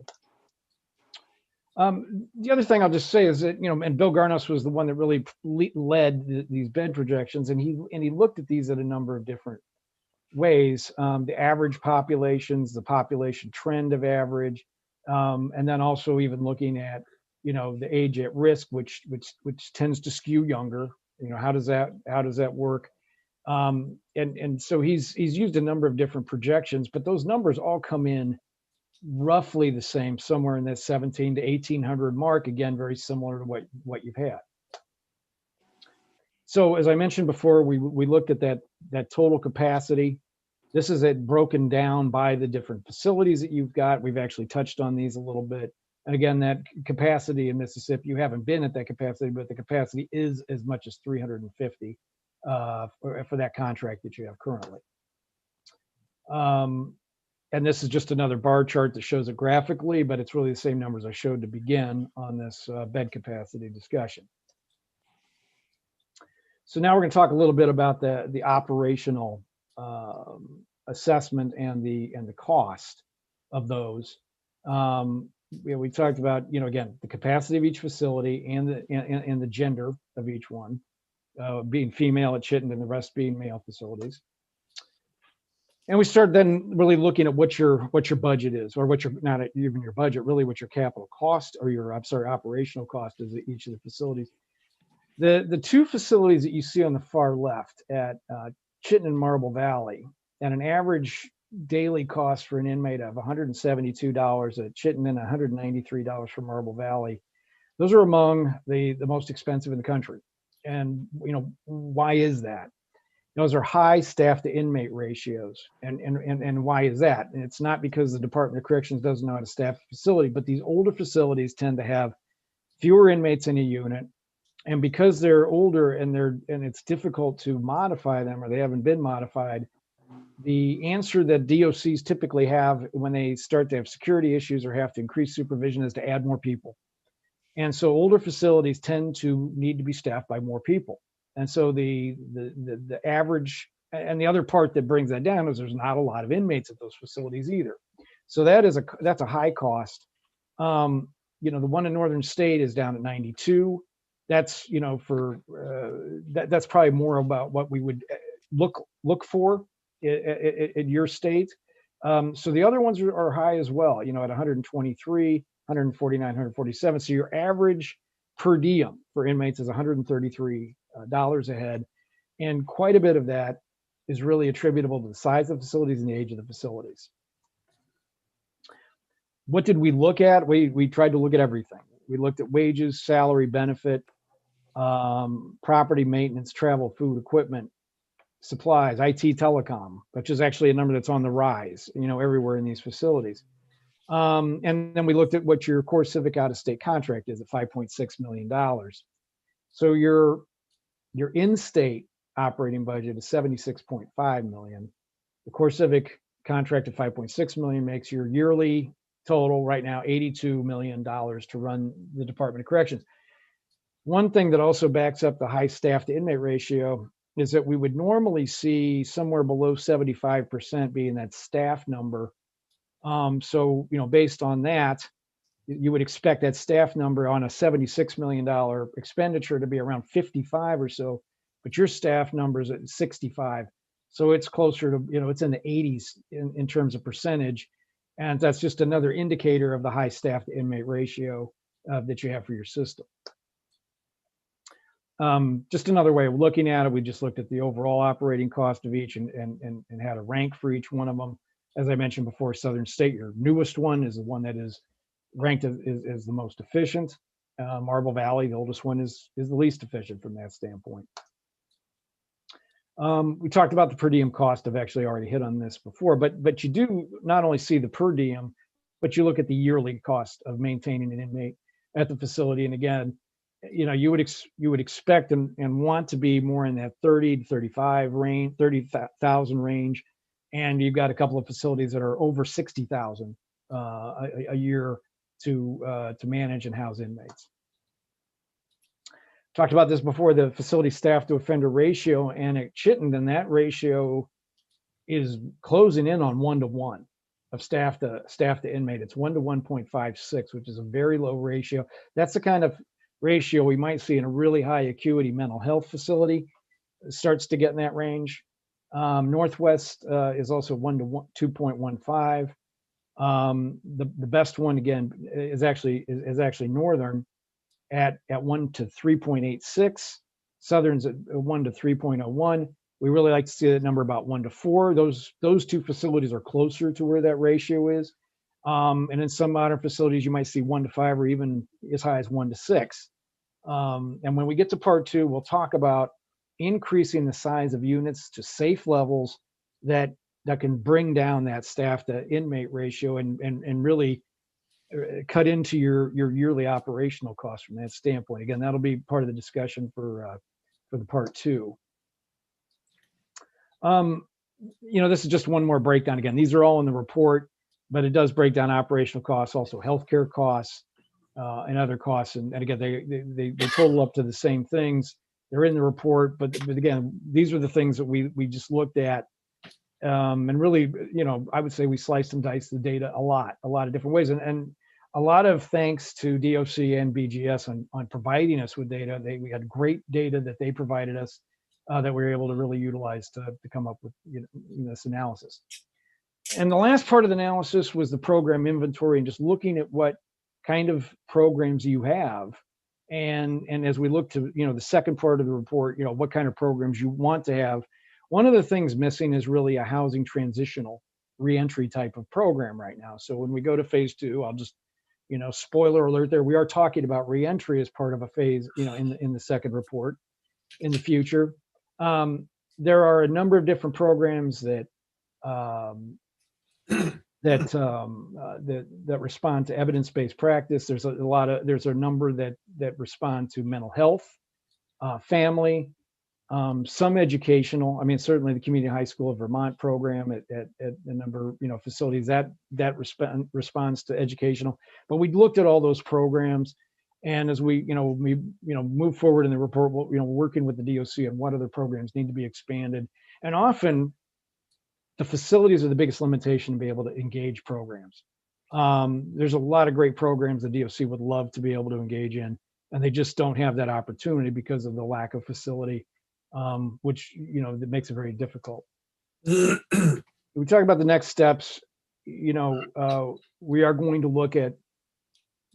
The other thing I'll just say is that, and Bill Garnos was the one that really led these bed projections, and he looked at these at a number of different ways, the average populations, the population trend of average, and then also even looking at, the age at risk, which tends to skew younger. How does that work? And so he's used a number of different projections, but those numbers all come in roughly the same, somewhere in that 1,700 to 1,800 mark. Again, very similar to what you've had. So as I mentioned before, we looked at that total capacity This is it broken down by the different facilities that you've got. We've actually touched on these a little bit. And again, that capacity in Mississippi, you haven't been at that capacity, but the capacity is as much as 350 for that contract that you have currently. And this is just another bar chart that shows it graphically, but it's really the same numbers I showed to begin on this bed capacity discussion. So now we're going to talk a little bit about the operational assessment and the cost of those. We talked about, again, the capacity of each facility and the gender of each one, being female at Chittenden, the rest being male facilities. And we start then really looking at what your budget is, or what your, not even your budget, really what your capital cost or your, operational cost is at each of the facilities. The two facilities that you see on the far left at Chittenden and Marble Valley, at an average daily cost for an inmate of $172 at Chittenden, $193 for Marble Valley. Those are among the most expensive in the country. And, why is that? Those are high staff to inmate ratios. And why is that? And it's not because the Department of Corrections doesn't know how to staff a facility, but these older facilities tend to have fewer inmates in a unit. And because they're older and it's difficult to modify them, or they haven't been modified, the answer that DOCs typically have when they start to have security issues or have to increase supervision is to add more people. And so older facilities tend to need to be staffed by more people. And so the average, and the other part that brings that down is there's not a lot of inmates at those facilities either. So that's a high cost. The one in Northern State is down at 92. That's, that's probably more about what we would look for in your state. So the other ones are high as well, at 123, 149, 147. So your average per diem for inmates is $133 a head. And quite a bit of that is really attributable to the size of the facilities and the age of the facilities. What did we look at? We tried to look at everything. We looked at wages, salary, benefit, property maintenance, travel, food, equipment, supplies, IT, telecom, which is actually a number that's on the rise, everywhere in these facilities. And then we looked at what your CoreCivic out-of-state contract is at $5.6 million. So your in-state operating budget is $76.5 million. The CoreCivic contract of $5.6 million makes your yearly total right now $82 million to run the Department of Corrections. One thing that also backs up the high staff to inmate ratio is that we would normally see somewhere below 75% being that staff number. So, based on that, you would expect that staff number on a $76 million expenditure to be around 55 or so, but your staff number is at 65. So it's closer to, it's in the 80s in terms of percentage. And that's just another indicator of the high staff to inmate ratio that you have for your system. Just another way of looking at it, we just looked at the overall operating cost of each and had a rank for each one of them. As I mentioned before, Southern State, your newest one, is the one that is ranked as the most efficient. Marble Valley, the oldest one, is the least efficient from that standpoint. We talked about the per diem cost. I've actually already hit on this before, but you do not only see the per diem, but you look at the yearly cost of maintaining an inmate at the facility. And again, you would expect and want to be more in that 30 to 35 range, 30,000 range. And you've got a couple of facilities that are over 60,000 a year to manage and house inmates. Talked about this before, the facility staff to offender ratio, and at Chittenden, that ratio is closing in on 1-to-1 of staff to inmate. It's 1 to 1.56, which is a very low ratio. That's the kind of ratio we might see in a really high acuity mental health facility. It starts to get in that range. Northwest is also 1 to 2.15. The best one again is actually Northern at 1 to 3.86. Southern's at 1 to 3.01. We really like to see that number about 1 to 4. Those two facilities are closer to where that ratio is. And in some modern facilities, you might see 1 to 5 or even as high as 1 to 6. And when we get to part 2, we'll talk about increasing the size of units to safe levels that that can bring down that staff to inmate ratio and really cut into your yearly operational costs from that standpoint. Again, that'll be part of the discussion for the part 2. This is just one more breakdown. Again, these are all in the report, but it does break down operational costs, also healthcare costs, and other costs. And again, they total up to the same things. They're in the report, but again, these are the things that we just looked at. And really, I would say we sliced and diced the data a lot of different ways. And a lot of thanks to DOC and BGS on providing us with data. We had great data that they provided us that we were able to really utilize to come up with this analysis. And the last part of the analysis was the program inventory and just looking at what kind of programs you have. And as we look to, the second part of the report, what kind of programs you want to have. One of the things missing is really a housing transitional reentry type of program right now. So when we go to phase 2, I'll just, spoiler alert there, we are talking about reentry as part of a phase, in the second report in the future. There are a number of different programs that that respond to evidence-based practice. There's a number that respond to mental health, family, some educational. I mean, certainly the Community High School of Vermont program at a number of facilities that responds to educational. But we looked at all those programs, and as we move forward in the report, we're working with the DOC on what other programs need to be expanded. And often the facilities are the biggest limitation to be able to engage programs. There's a lot of great programs the DOC would love to be able to engage in, and they just don't have that opportunity because of the lack of facility, which, that makes it very difficult. We talk about the next steps. We are going to look at,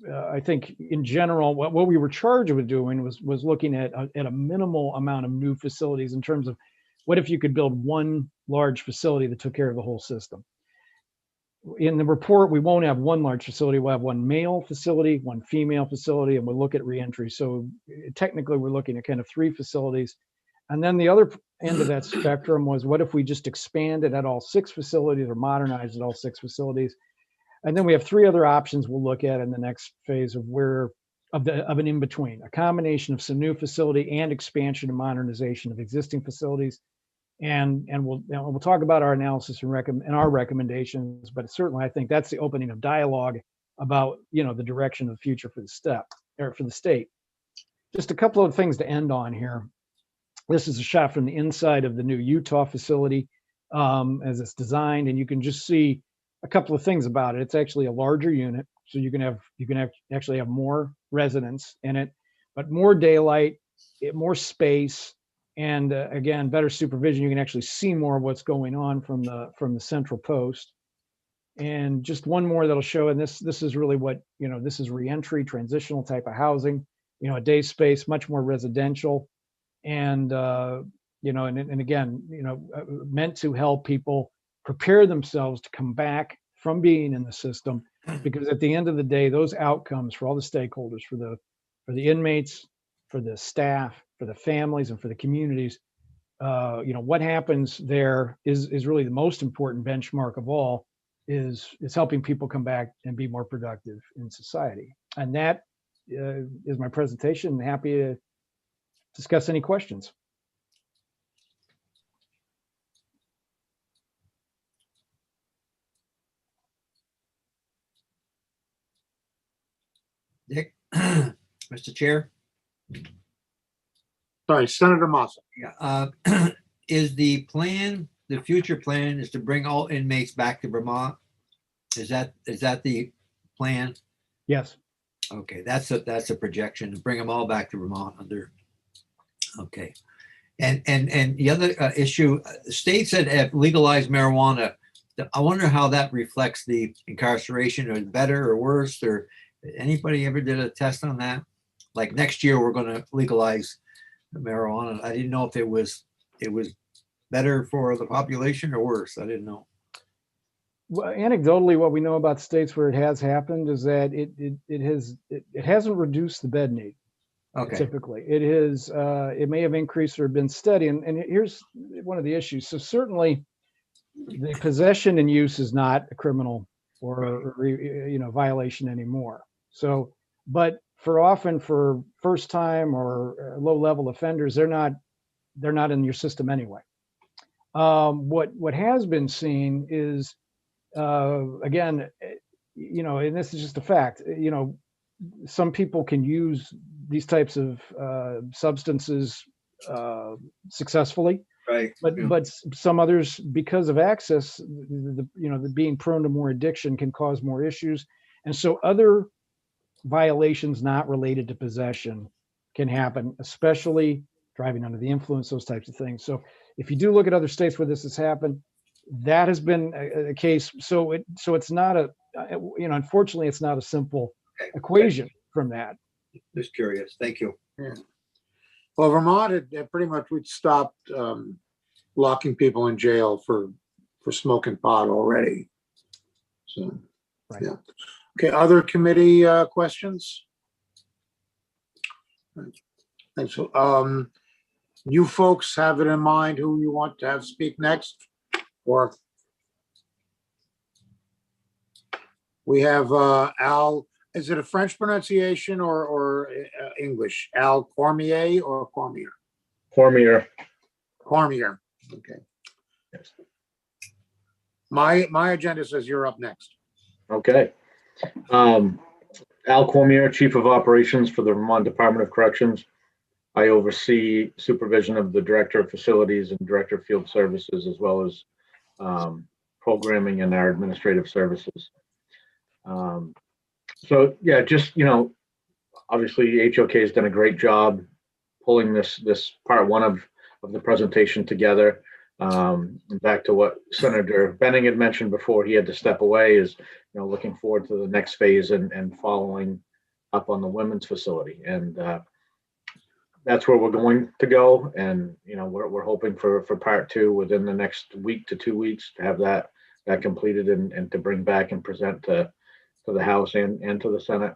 I think in general, what we were charged with doing was looking at a minimal amount of new facilities in terms of what if you could build one large facility that took care of the whole system. In the report, we won't have one large facility. We'll have one male facility, one female facility, and we'll look at reentry. So technically, we're looking at kind of 3 facilities. And then the other end of that spectrum was, what if we just expanded at all 6 facilities or modernized at all 6 facilities? And then we have 3 other options we'll look at in the next phase of an in-between, a combination of some new facility and expansion and modernization of existing facilities. And we'll talk about our analysis and our recommendations, but certainly I think that's the opening of dialogue about, the direction of the future for the state. Just a couple of things to end on here. This is a shot from the inside of the new Utah facility as it's designed, and you can just see a couple of things about it. It's actually a larger unit, so you can actually have more residents in it, but more daylight, more space, and again, better supervision. You can actually see more of what's going on from the central post. And just one more that'll show, and this is really what, this is reentry, transitional type of housing, a day space, much more residential, and and again, meant to help people prepare themselves to come back from being in the system, because at the end of the day, those outcomes for all the stakeholders, for the inmates, for the staff, for the families, and for the communities, what happens there is really the most important benchmark of all, is helping people come back and be more productive in society. And that is my presentation. I'm happy to discuss any questions. Dick, Mr. Chair. Sorry, Senator Mossa. Yeah, is the future plan is to bring all inmates back to Vermont? Is that the plan? Yes. Okay, that's a projection, to bring them all back to Vermont under. Okay. And the other issue, states that have legalized marijuana, I wonder how that reflects the incarceration, or better or worse, or anybody ever did a test on that? Like next year, we're going to legalize marijuana. I didn't know if it was better for the population or worse. I didn't know. Well, anecdotally, what we know about states where it has happened is that it hasn't reduced the bed need. Okay. Typically, it may have increased or been steady. And here's one of the issues. So certainly, the possession and use is not a criminal or violation anymore. So, but for first time or low level offenders, they're not in your system anyway. What has been seen is again, and this is just a fact, some people can use these types of substances successfully, Right. but some others, because of access, the being prone to more addiction can cause more issues, and so other violations not related to possession can happen, especially driving under the influence, those types of things. So if you do look at other states where this has happened, that has been a case. So it's not unfortunately, it's not a simple equation from that. Just curious. Thank you. Yeah. Well, Vermont had pretty much, we'd stopped locking people in jail for smoking pot already. So, Right. yeah. Okay, other committee questions? Thanks. You folks have it in mind who you want to have speak next? Or we have Al, is it a French pronunciation or English? Al Cormier or Cormier? Cormier. Cormier, okay. Yes. My agenda says you're up next. Okay. Al Cormier, Chief of Operations for the Vermont Department of Corrections. I oversee supervision of the Director of Facilities and Director of Field Services, as well as programming and our administrative services. So yeah, just, obviously HOK has done a great job pulling this part one of the presentation together. Back to what Senator Benning had mentioned before he had to step away is, looking forward to the next phase and following up on the women's facility. And that's where we're going to go. And, we're hoping for part two within the next week to 2 weeks to have that completed and to bring back and present to the House and to the Senate.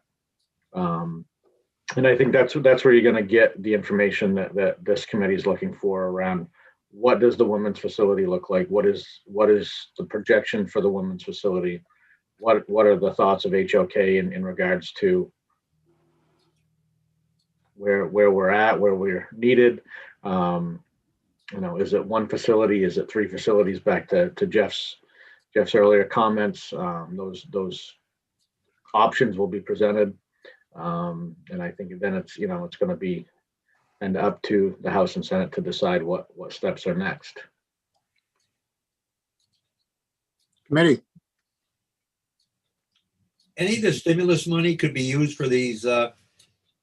And I think that's where you're going to get the information that this committee is looking for around what does the women's facility look like? What is the projection for the women's facility? What are the thoughts of HOK in regards to where we're at, where we're needed? Is it one facility? Is it 3 facilities? Back to Jeff's earlier comments, those options will be presented. And I think then it's going to be and up to the House and Senate to decide what steps are next. Committee. Any of the stimulus money could be used for these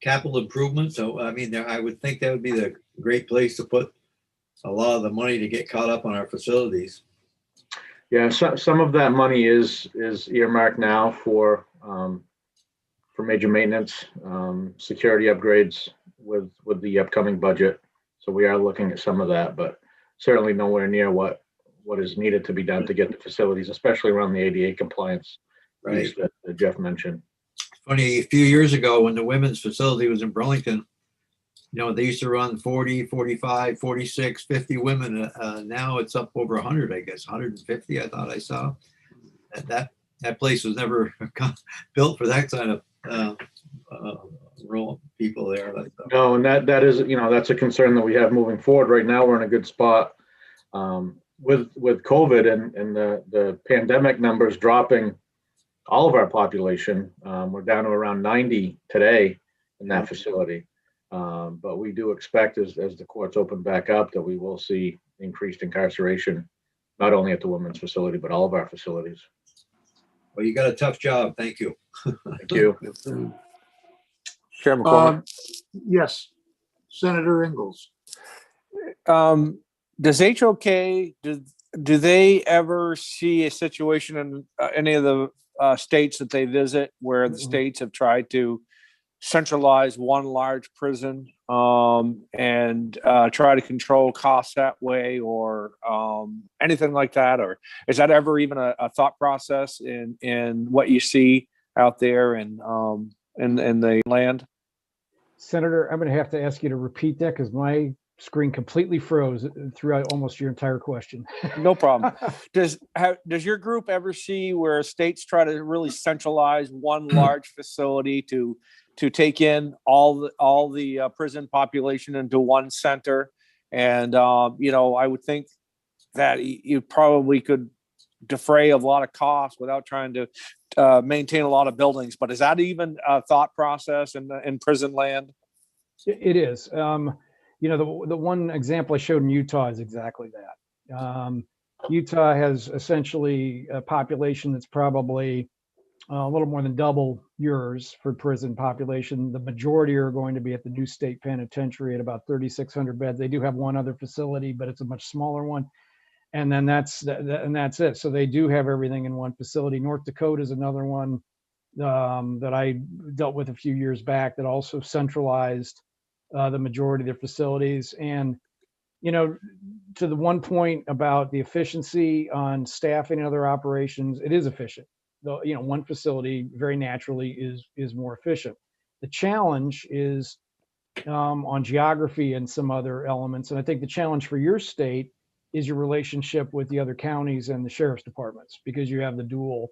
capital improvements. So, I would think that would be the great place to put a lot of the money to get caught up on our facilities. Yeah, some of that money is earmarked now for major maintenance, security upgrades with the upcoming budget. So we are looking at some of that, but certainly nowhere near what is needed to be done to get the facilities, especially around the ADA compliance piece that Jeff mentioned. Funny, a few years ago when the women's facility was in Burlington, they used to run 40, 45, 46, 50 women. Now it's up over 100, I guess, 150, I thought I saw. That place was never built for that kind of role people there. No, and that is, that's a concern that we have moving forward. Right now, we're in a good spot with COVID and the pandemic numbers dropping all of our population. We're down to around 90 today in that facility. But we do expect as the courts open back up that we will see increased incarceration, not only at the women's facility, but all of our facilities. Well, you got a tough job. Thank you. Thank you. Chairman Coleman. Yes, Senator Ingalls. Does HOK, do they ever see a situation in any of the states that they visit where the states have tried to centralize one large prison and try to control costs that way, or anything like that? Or is that ever even a thought process in what you see out there in the land? Senator, I'm going to have to ask you to repeat that because my screen completely froze throughout almost your entire question. No problem. Does your group ever see where states try to really centralize one large facility to take in all the prison population into one center? And I would think that you probably could defray a lot of costs without trying to maintain a lot of buildings. But is that even a thought process in prison land? It is. The one example I showed in Utah is exactly that. Utah has essentially a population that's probably a little more than double yours for prison population. The majority are going to be at the new state penitentiary at about 3,600 beds. They do have one other facility, but it's a much smaller one. And then that's it. So they do have everything in one facility. North Dakota is another one that I dealt with a few years back that also centralized the majority of their facilities. And, to the one point about the efficiency on staffing and other operations, it is efficient. Though, one facility very naturally is more efficient. The challenge is on geography and some other elements. And I think the challenge for your state is your relationship with the other counties and the sheriff's departments, because you have the dual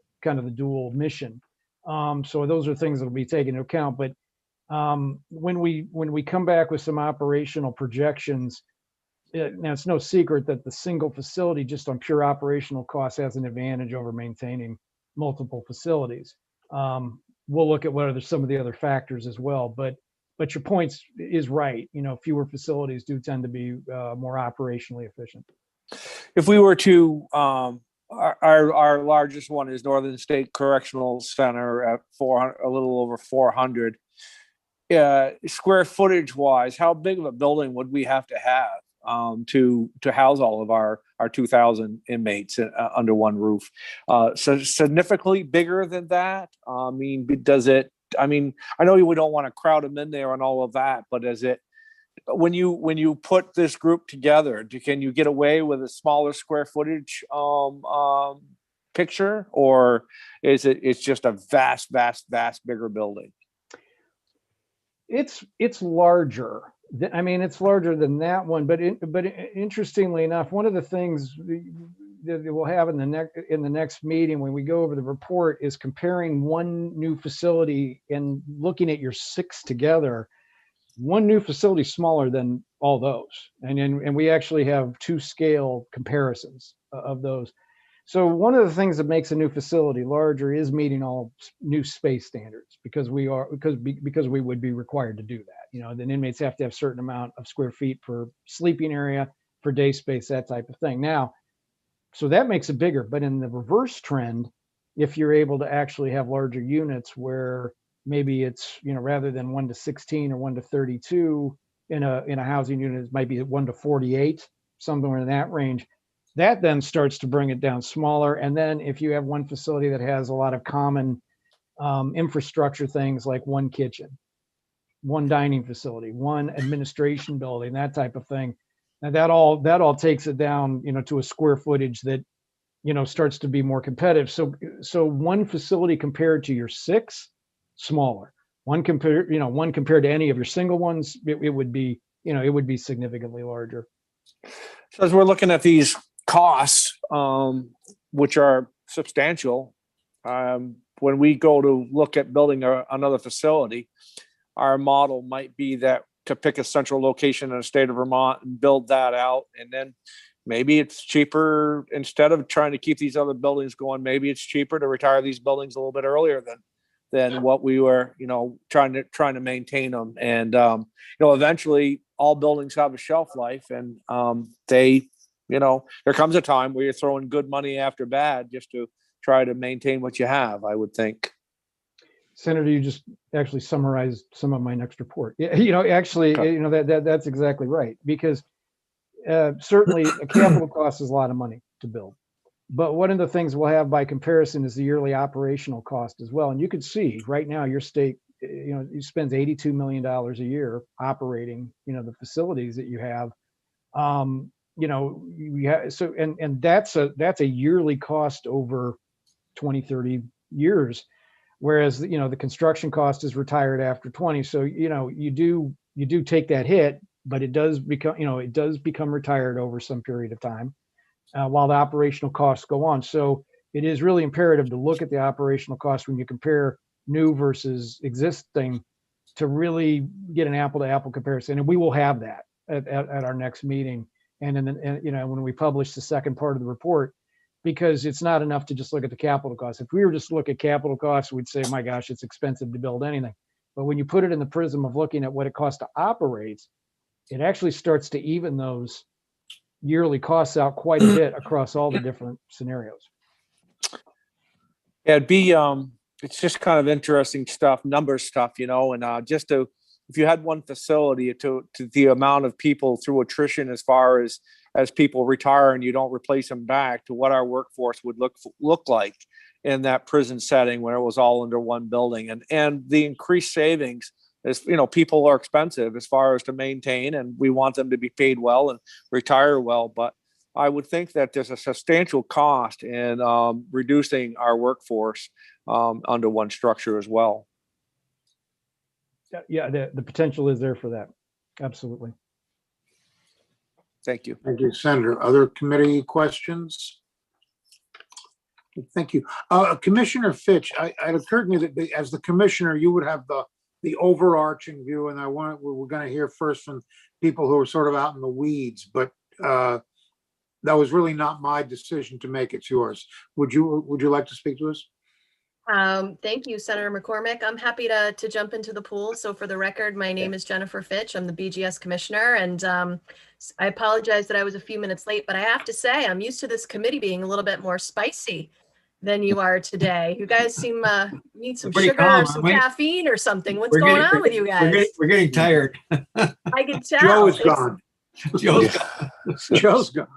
mission. So those are things that will be taken into account. But when we come back with some operational projections, now it's no secret that the single facility just on pure operational costs has an advantage over maintaining multiple facilities. We'll look at what are some of the other factors as well, but your point is right. Fewer facilities do tend to be more operationally efficient. If we were to, our largest one is Northern State Correctional Center at a little over 400. Square footage wise, how big of a building would we have to have to house all of our 2,000 inmates under one roof? So significantly bigger than that? I know we don't want to crowd them in there and all of that, but when you put this group together, can you get away with a smaller square footage picture, or it's just a vast bigger building? It's larger. It's larger than that one, but interestingly enough, one of the things that we'll have in the next meeting when we go over the report is comparing one new facility and looking at your 6 together. One new facility is smaller than all those, and we actually have 2 scale comparisons of those. So one of the things that makes a new facility larger is meeting all new space standards, because we would be required to do that. The inmates have to have a certain amount of square feet per sleeping area, for day space, that type of thing. Now, so that makes it bigger, but in the reverse trend, if you're able to actually have larger units where maybe it's, rather than 1 to 16 or 1 to 32 in a housing unit, it might be 1 to 48, somewhere in that range. That then starts to bring it down smaller. And then if you have one facility that has a lot of common infrastructure things like one kitchen, one dining facility, one administration building, that type of thing, now that all takes it down, to a square footage that, starts to be more competitive. So one facility compared to your 6, smaller. One compared to any of your single ones, it would be significantly larger. So as we're looking at these costs, which are substantial, when we go to look at building another facility, our model might be that to pick a central location in the state of Vermont and build that out. And then maybe it's cheaper, instead of trying to keep these other buildings going, maybe it's cheaper to retire these buildings a little bit earlier than what we were, trying to maintain them. And, eventually all buildings have a shelf life, and there comes a time where you're throwing good money after bad just to try to maintain what you have, I would think. Senator, you just actually summarized some of my next report. That's exactly right, because certainly a capital cost is a lot of money to build. But one of the things we'll have by comparison is the yearly operational cost as well. And you can see right now your state, spends $82 million a year operating, the facilities that you have. That's a yearly cost over 20, 30 years. Whereas, the construction cost is retired after 20. So, you do take that hit, but it does become, it does become retired over some period of time while the operational costs go on. So it is really imperative to look at the operational costs when you compare new versus existing to really get an apple to apple comparison. And we will have that at our next meeting. And then, when we publish the second part of the report, because it's not enough to just look at the capital costs. If we were just to look at capital costs, we'd say, my gosh, it's expensive to build anything. But when you put it in the prism of looking at what it costs to operate, it actually starts to even those yearly costs out quite a bit across all the different scenarios. Yeah, it's just kind of interesting stuff, number stuff, and if you had one facility to the amount of people through attrition, as far as people retire and you don't replace them back, to what our workforce would look like in that prison setting where it was all under one building, and the increased savings is, people are expensive as far as to maintain, and we want them to be paid well and retire well. But I would think that there's a substantial cost in reducing our workforce under one structure as well. Yeah, the potential is there for that. Absolutely. Thank you. Thank you, Senator. Other committee questions? Thank you. Commissioner Fitch, it occurred to me that as the commissioner, you would have the overarching view, and we're going to hear first from people who are sort of out in the weeds, but that was really not my decision to make. It's yours. Would you like to speak to us? Thank you, Senator McCormick. I'm happy to jump into the pool. So for the record, my name is Jennifer Fitch. I'm the BGS commissioner, and I apologize that I was a few minutes late, but I have to say I'm used to this committee being a little bit more spicy than you are today. You guys seem need some Pretty sugar calm, or some aren't we? caffeine or something. What's going on with you guys? We're getting tired. I can tell. Joe is gone. Joe's gone. Joe's gone.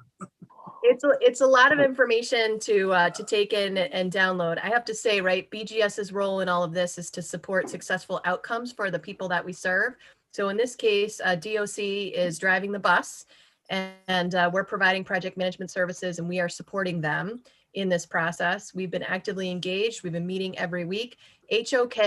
It's a lot of information to take in and download. I have to say, right, BGS's role in all of this is to support successful outcomes for the people that we serve. So in this case, DOC is driving the bus, and we're providing project management services, and we are supporting them in this process. We've been actively engaged. We've been meeting every week. HOK,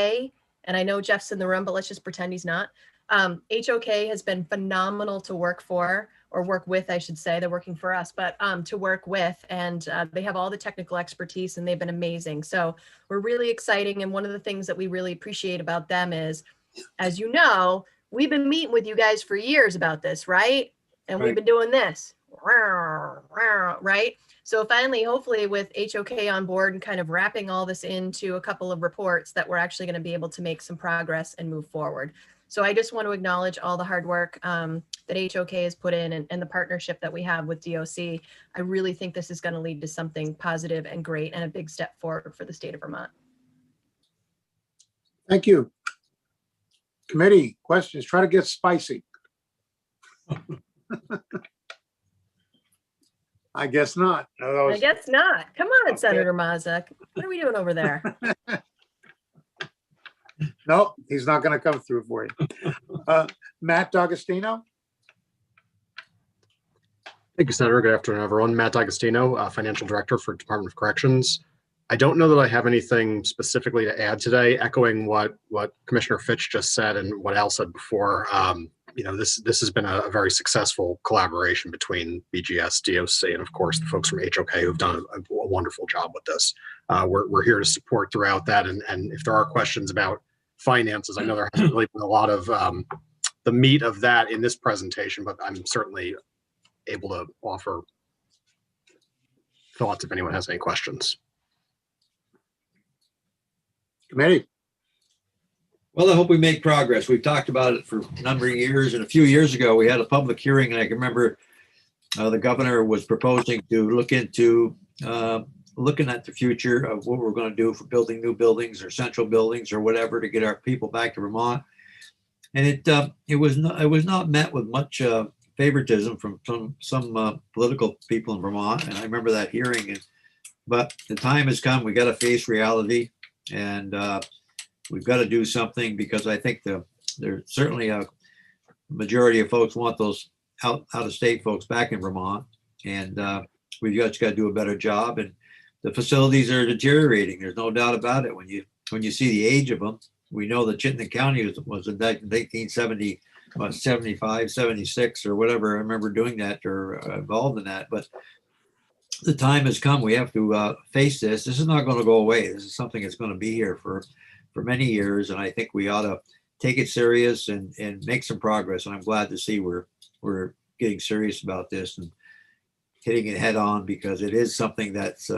and I know Jeff's in the room, but let's just pretend he's not. HOK has been phenomenal to work for, or work with, I should say. They're working for us, but to work with, and they have all the technical expertise, and they've been amazing. So we're really exciting. And one of the things that we really appreciate about them is, as you know, we've been meeting with you guys for years about this, right? And we've been doing this, right? So finally, hopefully with HOK on board and kind of wrapping all this into a couple of reports, that we're actually going to be able to make some progress and move forward. So I just want to acknowledge all the hard work that HOK has put in, and the partnership that we have with DOC. I really think this is going to lead to something positive and great, and a big step forward for the state of Vermont. Thank you. Committee questions. Try to get spicy. I guess not. I guess not. Come on, okay. Senator Mazza. What are we doing over there? No, he's not going to come through for you. Matt D'Agostino. Thank you, Senator. Good afternoon, everyone. Matt D'Agostino, Financial Director for Department of Corrections. I don't know that I have anything specifically to add today, echoing what Commissioner Fitch just said and what Al said before. This has been a very successful collaboration between BGS, DOC, and of course the folks from HOK who've done a wonderful job with this. We're here to support throughout that, and if there are questions about finances, I know there hasn't really been a lot of the meat of that in this presentation, but I'm certainly able to offer thoughts if anyone has any questions. Committee. Well, I hope we make progress. We've talked about it for a number of years, and a few years ago we had a public hearing, and I can remember the governor was proposing to look into looking at the future of what we're going to do for building new buildings or central buildings or whatever to get our people back to Vermont. And it was not met with much favoritism from some political people in Vermont, and I remember that hearing. But the time has come. We got to face reality, and we've got to do something, because I think there's certainly a majority of folks want those out of state folks back in Vermont, and we've just got to do a better job. And the facilities are deteriorating. There's no doubt about it. When you see the age of them, we know that Chittenden County was in 1970 what, 75, 76 or whatever. I remember doing that or involved in that, but the time has come. We have to face this. This is not going to go away. This is something that's going to be here for many years. And I think we ought to take it serious and make some progress. And I'm glad to see we're getting serious about this and hitting it head on, because it is something that's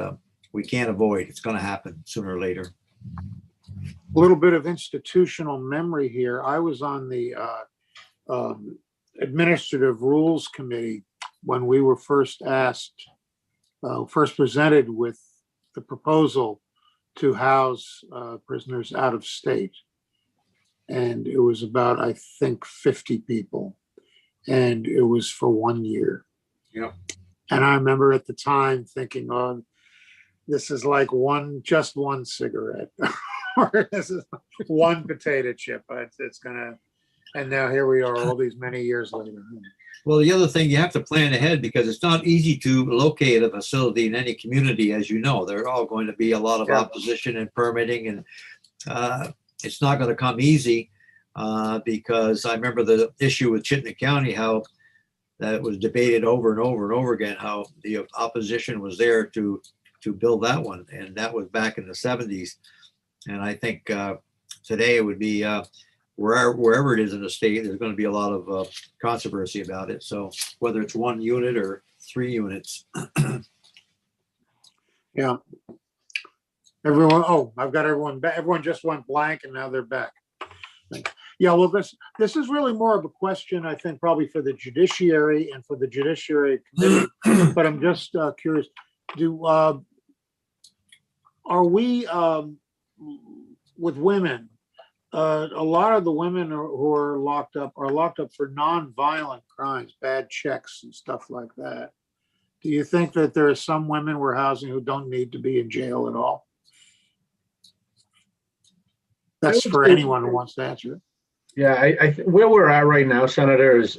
we can't avoid. It's going to happen sooner or later. A little bit of institutional memory here. I was on the Administrative Rules Committee when we were first presented with the proposal to house prisoners out of state. And it was about, I think, 50 people. And it was for 1 year. Yeah. And I remember at the time thinking, oh, this is like just one cigarette. Or this is one potato chip. It's gonna, and now here we are all these many years later. Well, the other thing, you have to plan ahead, because it's not easy to locate a facility in any community. As you know, there are all going to be a lot of opposition and permitting, and it's not going to come easy, because I remember the issue with Chittenden County, how that was debated over and over and over again, how the opposition was there to build that one. And that was back in the 70s. And I think today it would be wherever it is in the state, there's going to be a lot of controversy about it. So whether it's 1 unit or 3 units. Yeah. Everyone, oh, I've got everyone back. Everyone just went blank and now they're back. Yeah, well, this is really more of a question, I think, probably for the judiciary and for the judiciary committee. But I'm just curious, are we with women? A lot of the women who are locked up for non-violent crimes, bad checks and stuff like that. Do you think that there are some women we're housing who don't need to be in jail at all? That's for anyone who wants to answer it. Yeah, I where we're at right now, Senator, is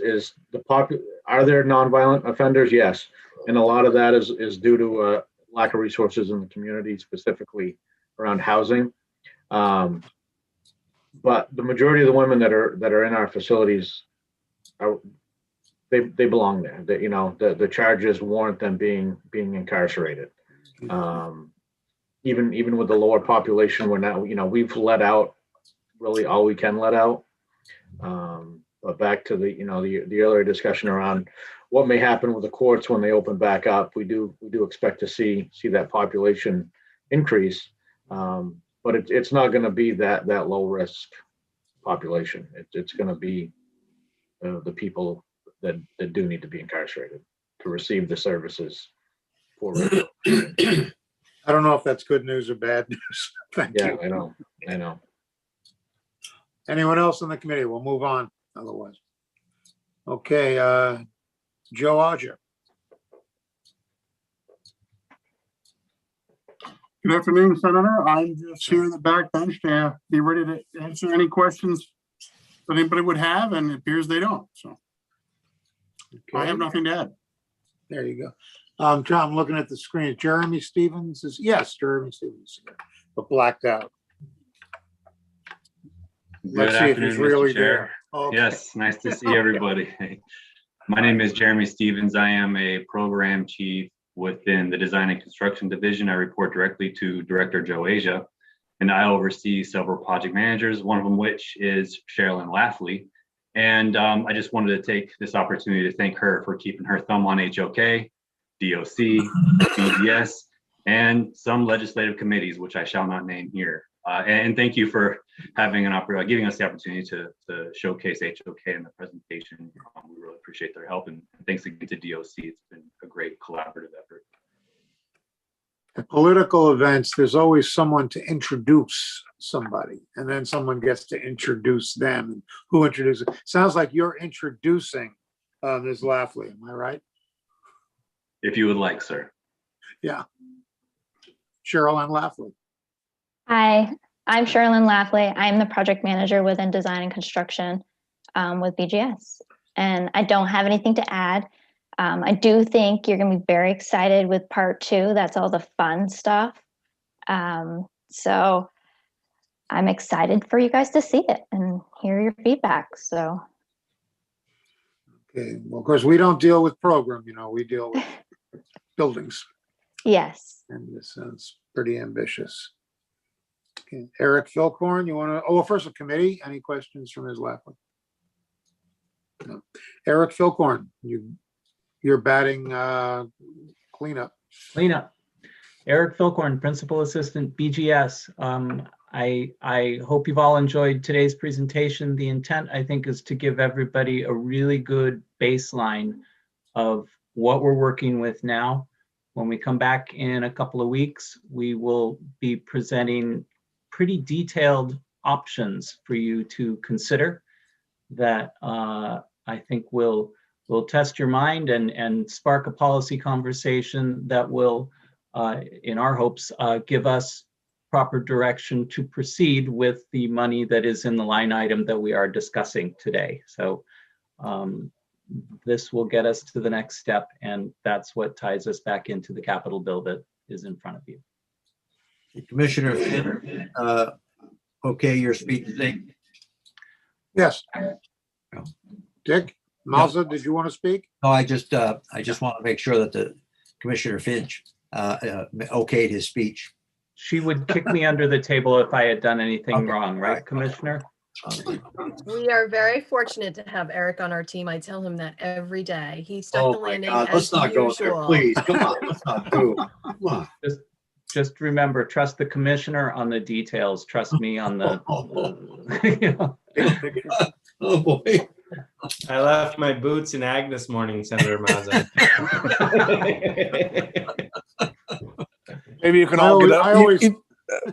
are there nonviolent offenders? Yes. And a lot of that is due to lack of resources in the community, specifically around housing. But the majority of the women that are in our facilities they belong there. That, you know, the charges warrant them being incarcerated. Even with the lower population, we're now, you know, we've let out really all we can let out. But back to the, you know, the earlier discussion around what may happen with the courts when they open back up, we do expect to see that population increase. But it's not going to be that low risk population. It's going to be the people that do need to be incarcerated to receive the services for. I don't know if that's good news or bad news. Thank you. I know. Anyone else on the committee? We'll move on otherwise. Okay, Joe Odger. Good afternoon, Senator. I'm just here in the back bench to be ready to answer any questions that anybody would have, and it appears they don't. So I have nothing to add. There you go. John, I'm looking at the screen. Jeremy Stevens is, yes, Jeremy Stevens, but blacked out. Good afternoon, Mr. Chair. Okay. Yes, nice to see everybody. My name is Jeremy Stevens. I am a program chief within the Design and Construction Division. I report directly to Director Joe Asia, and I oversee several project managers, one of them which is Sherilyn Lafley. And I just wanted to take this opportunity to thank her for keeping her thumb on HOK, DOC, BGS, and some legislative committees, which I shall not name here. And thank you for having giving us the opportunity to showcase HOK in the presentation. We really appreciate their help, and thanks again to DOC. It's been a great collaborative effort. At political events, there's always someone to introduce somebody, and then someone gets to introduce them. And who introduces? Sounds like you're introducing Ms. Lafley. Am I right? If you would like, sir. Yeah. Sherilyn Lafley. Hi, I'm Sherilyn Lafley. I'm the project manager within Design and Construction with BGS. And I don't have anything to add. I do think you're going to be very excited with part 2. That's all the fun stuff. So I'm excited for you guys to see it and hear your feedback. So Okay, well, of course, we don't deal with program, we deal with buildings, Yes. and this sounds pretty ambitious. Okay, Eric Philcorn, you want to, first a committee, any questions from Ms. Laughlin? No. Eric Philcorn, you're batting cleanup. Cleanup. Eric Philcorn, Principal Assistant, BGS. I hope you've all enjoyed today's presentation. The intent, I think, is to give everybody a really good baseline of what we're working with now. When we come back in a couple of weeks, we will be presenting pretty detailed options for you to consider that I think will test your mind and spark a policy conversation that will, in our hopes, give us proper direction to proceed with the money that is in the line item that we are discussing today. So this will get us to the next step, and that's what ties us back into the capital bill that is in front of you. Commissioner Finn, okay, your speech today? Yes. Dick, Mazza, did you want to speak? No, I just want to make sure that the Commissioner Finch okayed his speech. She would kick me under the table if I had done anything wrong, right, Commissioner? We are very fortunate to have Eric on our team. I tell him that every day. He stuck the Oh my landing God, as let's not go there, usual. please. Come on, let's not do. Come on. Just remember, trust the commissioner on the details. Trust me on the. Oh boy. I left my boots in Ag this morning, Senator Mazza. Maybe you can all get up.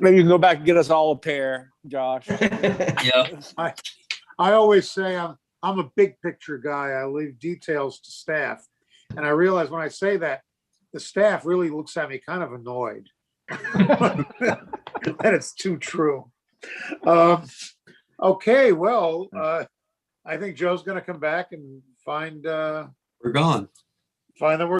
Maybe you can go back and get us all a pair, Josh. Yeah. I always say I'm a big picture guy. I leave details to staff. And I realize when I say that, the staff really looks at me kind of annoyed. That it's too true. Okay, well, I think Joe's going to come back and find. We're gone. Find that we're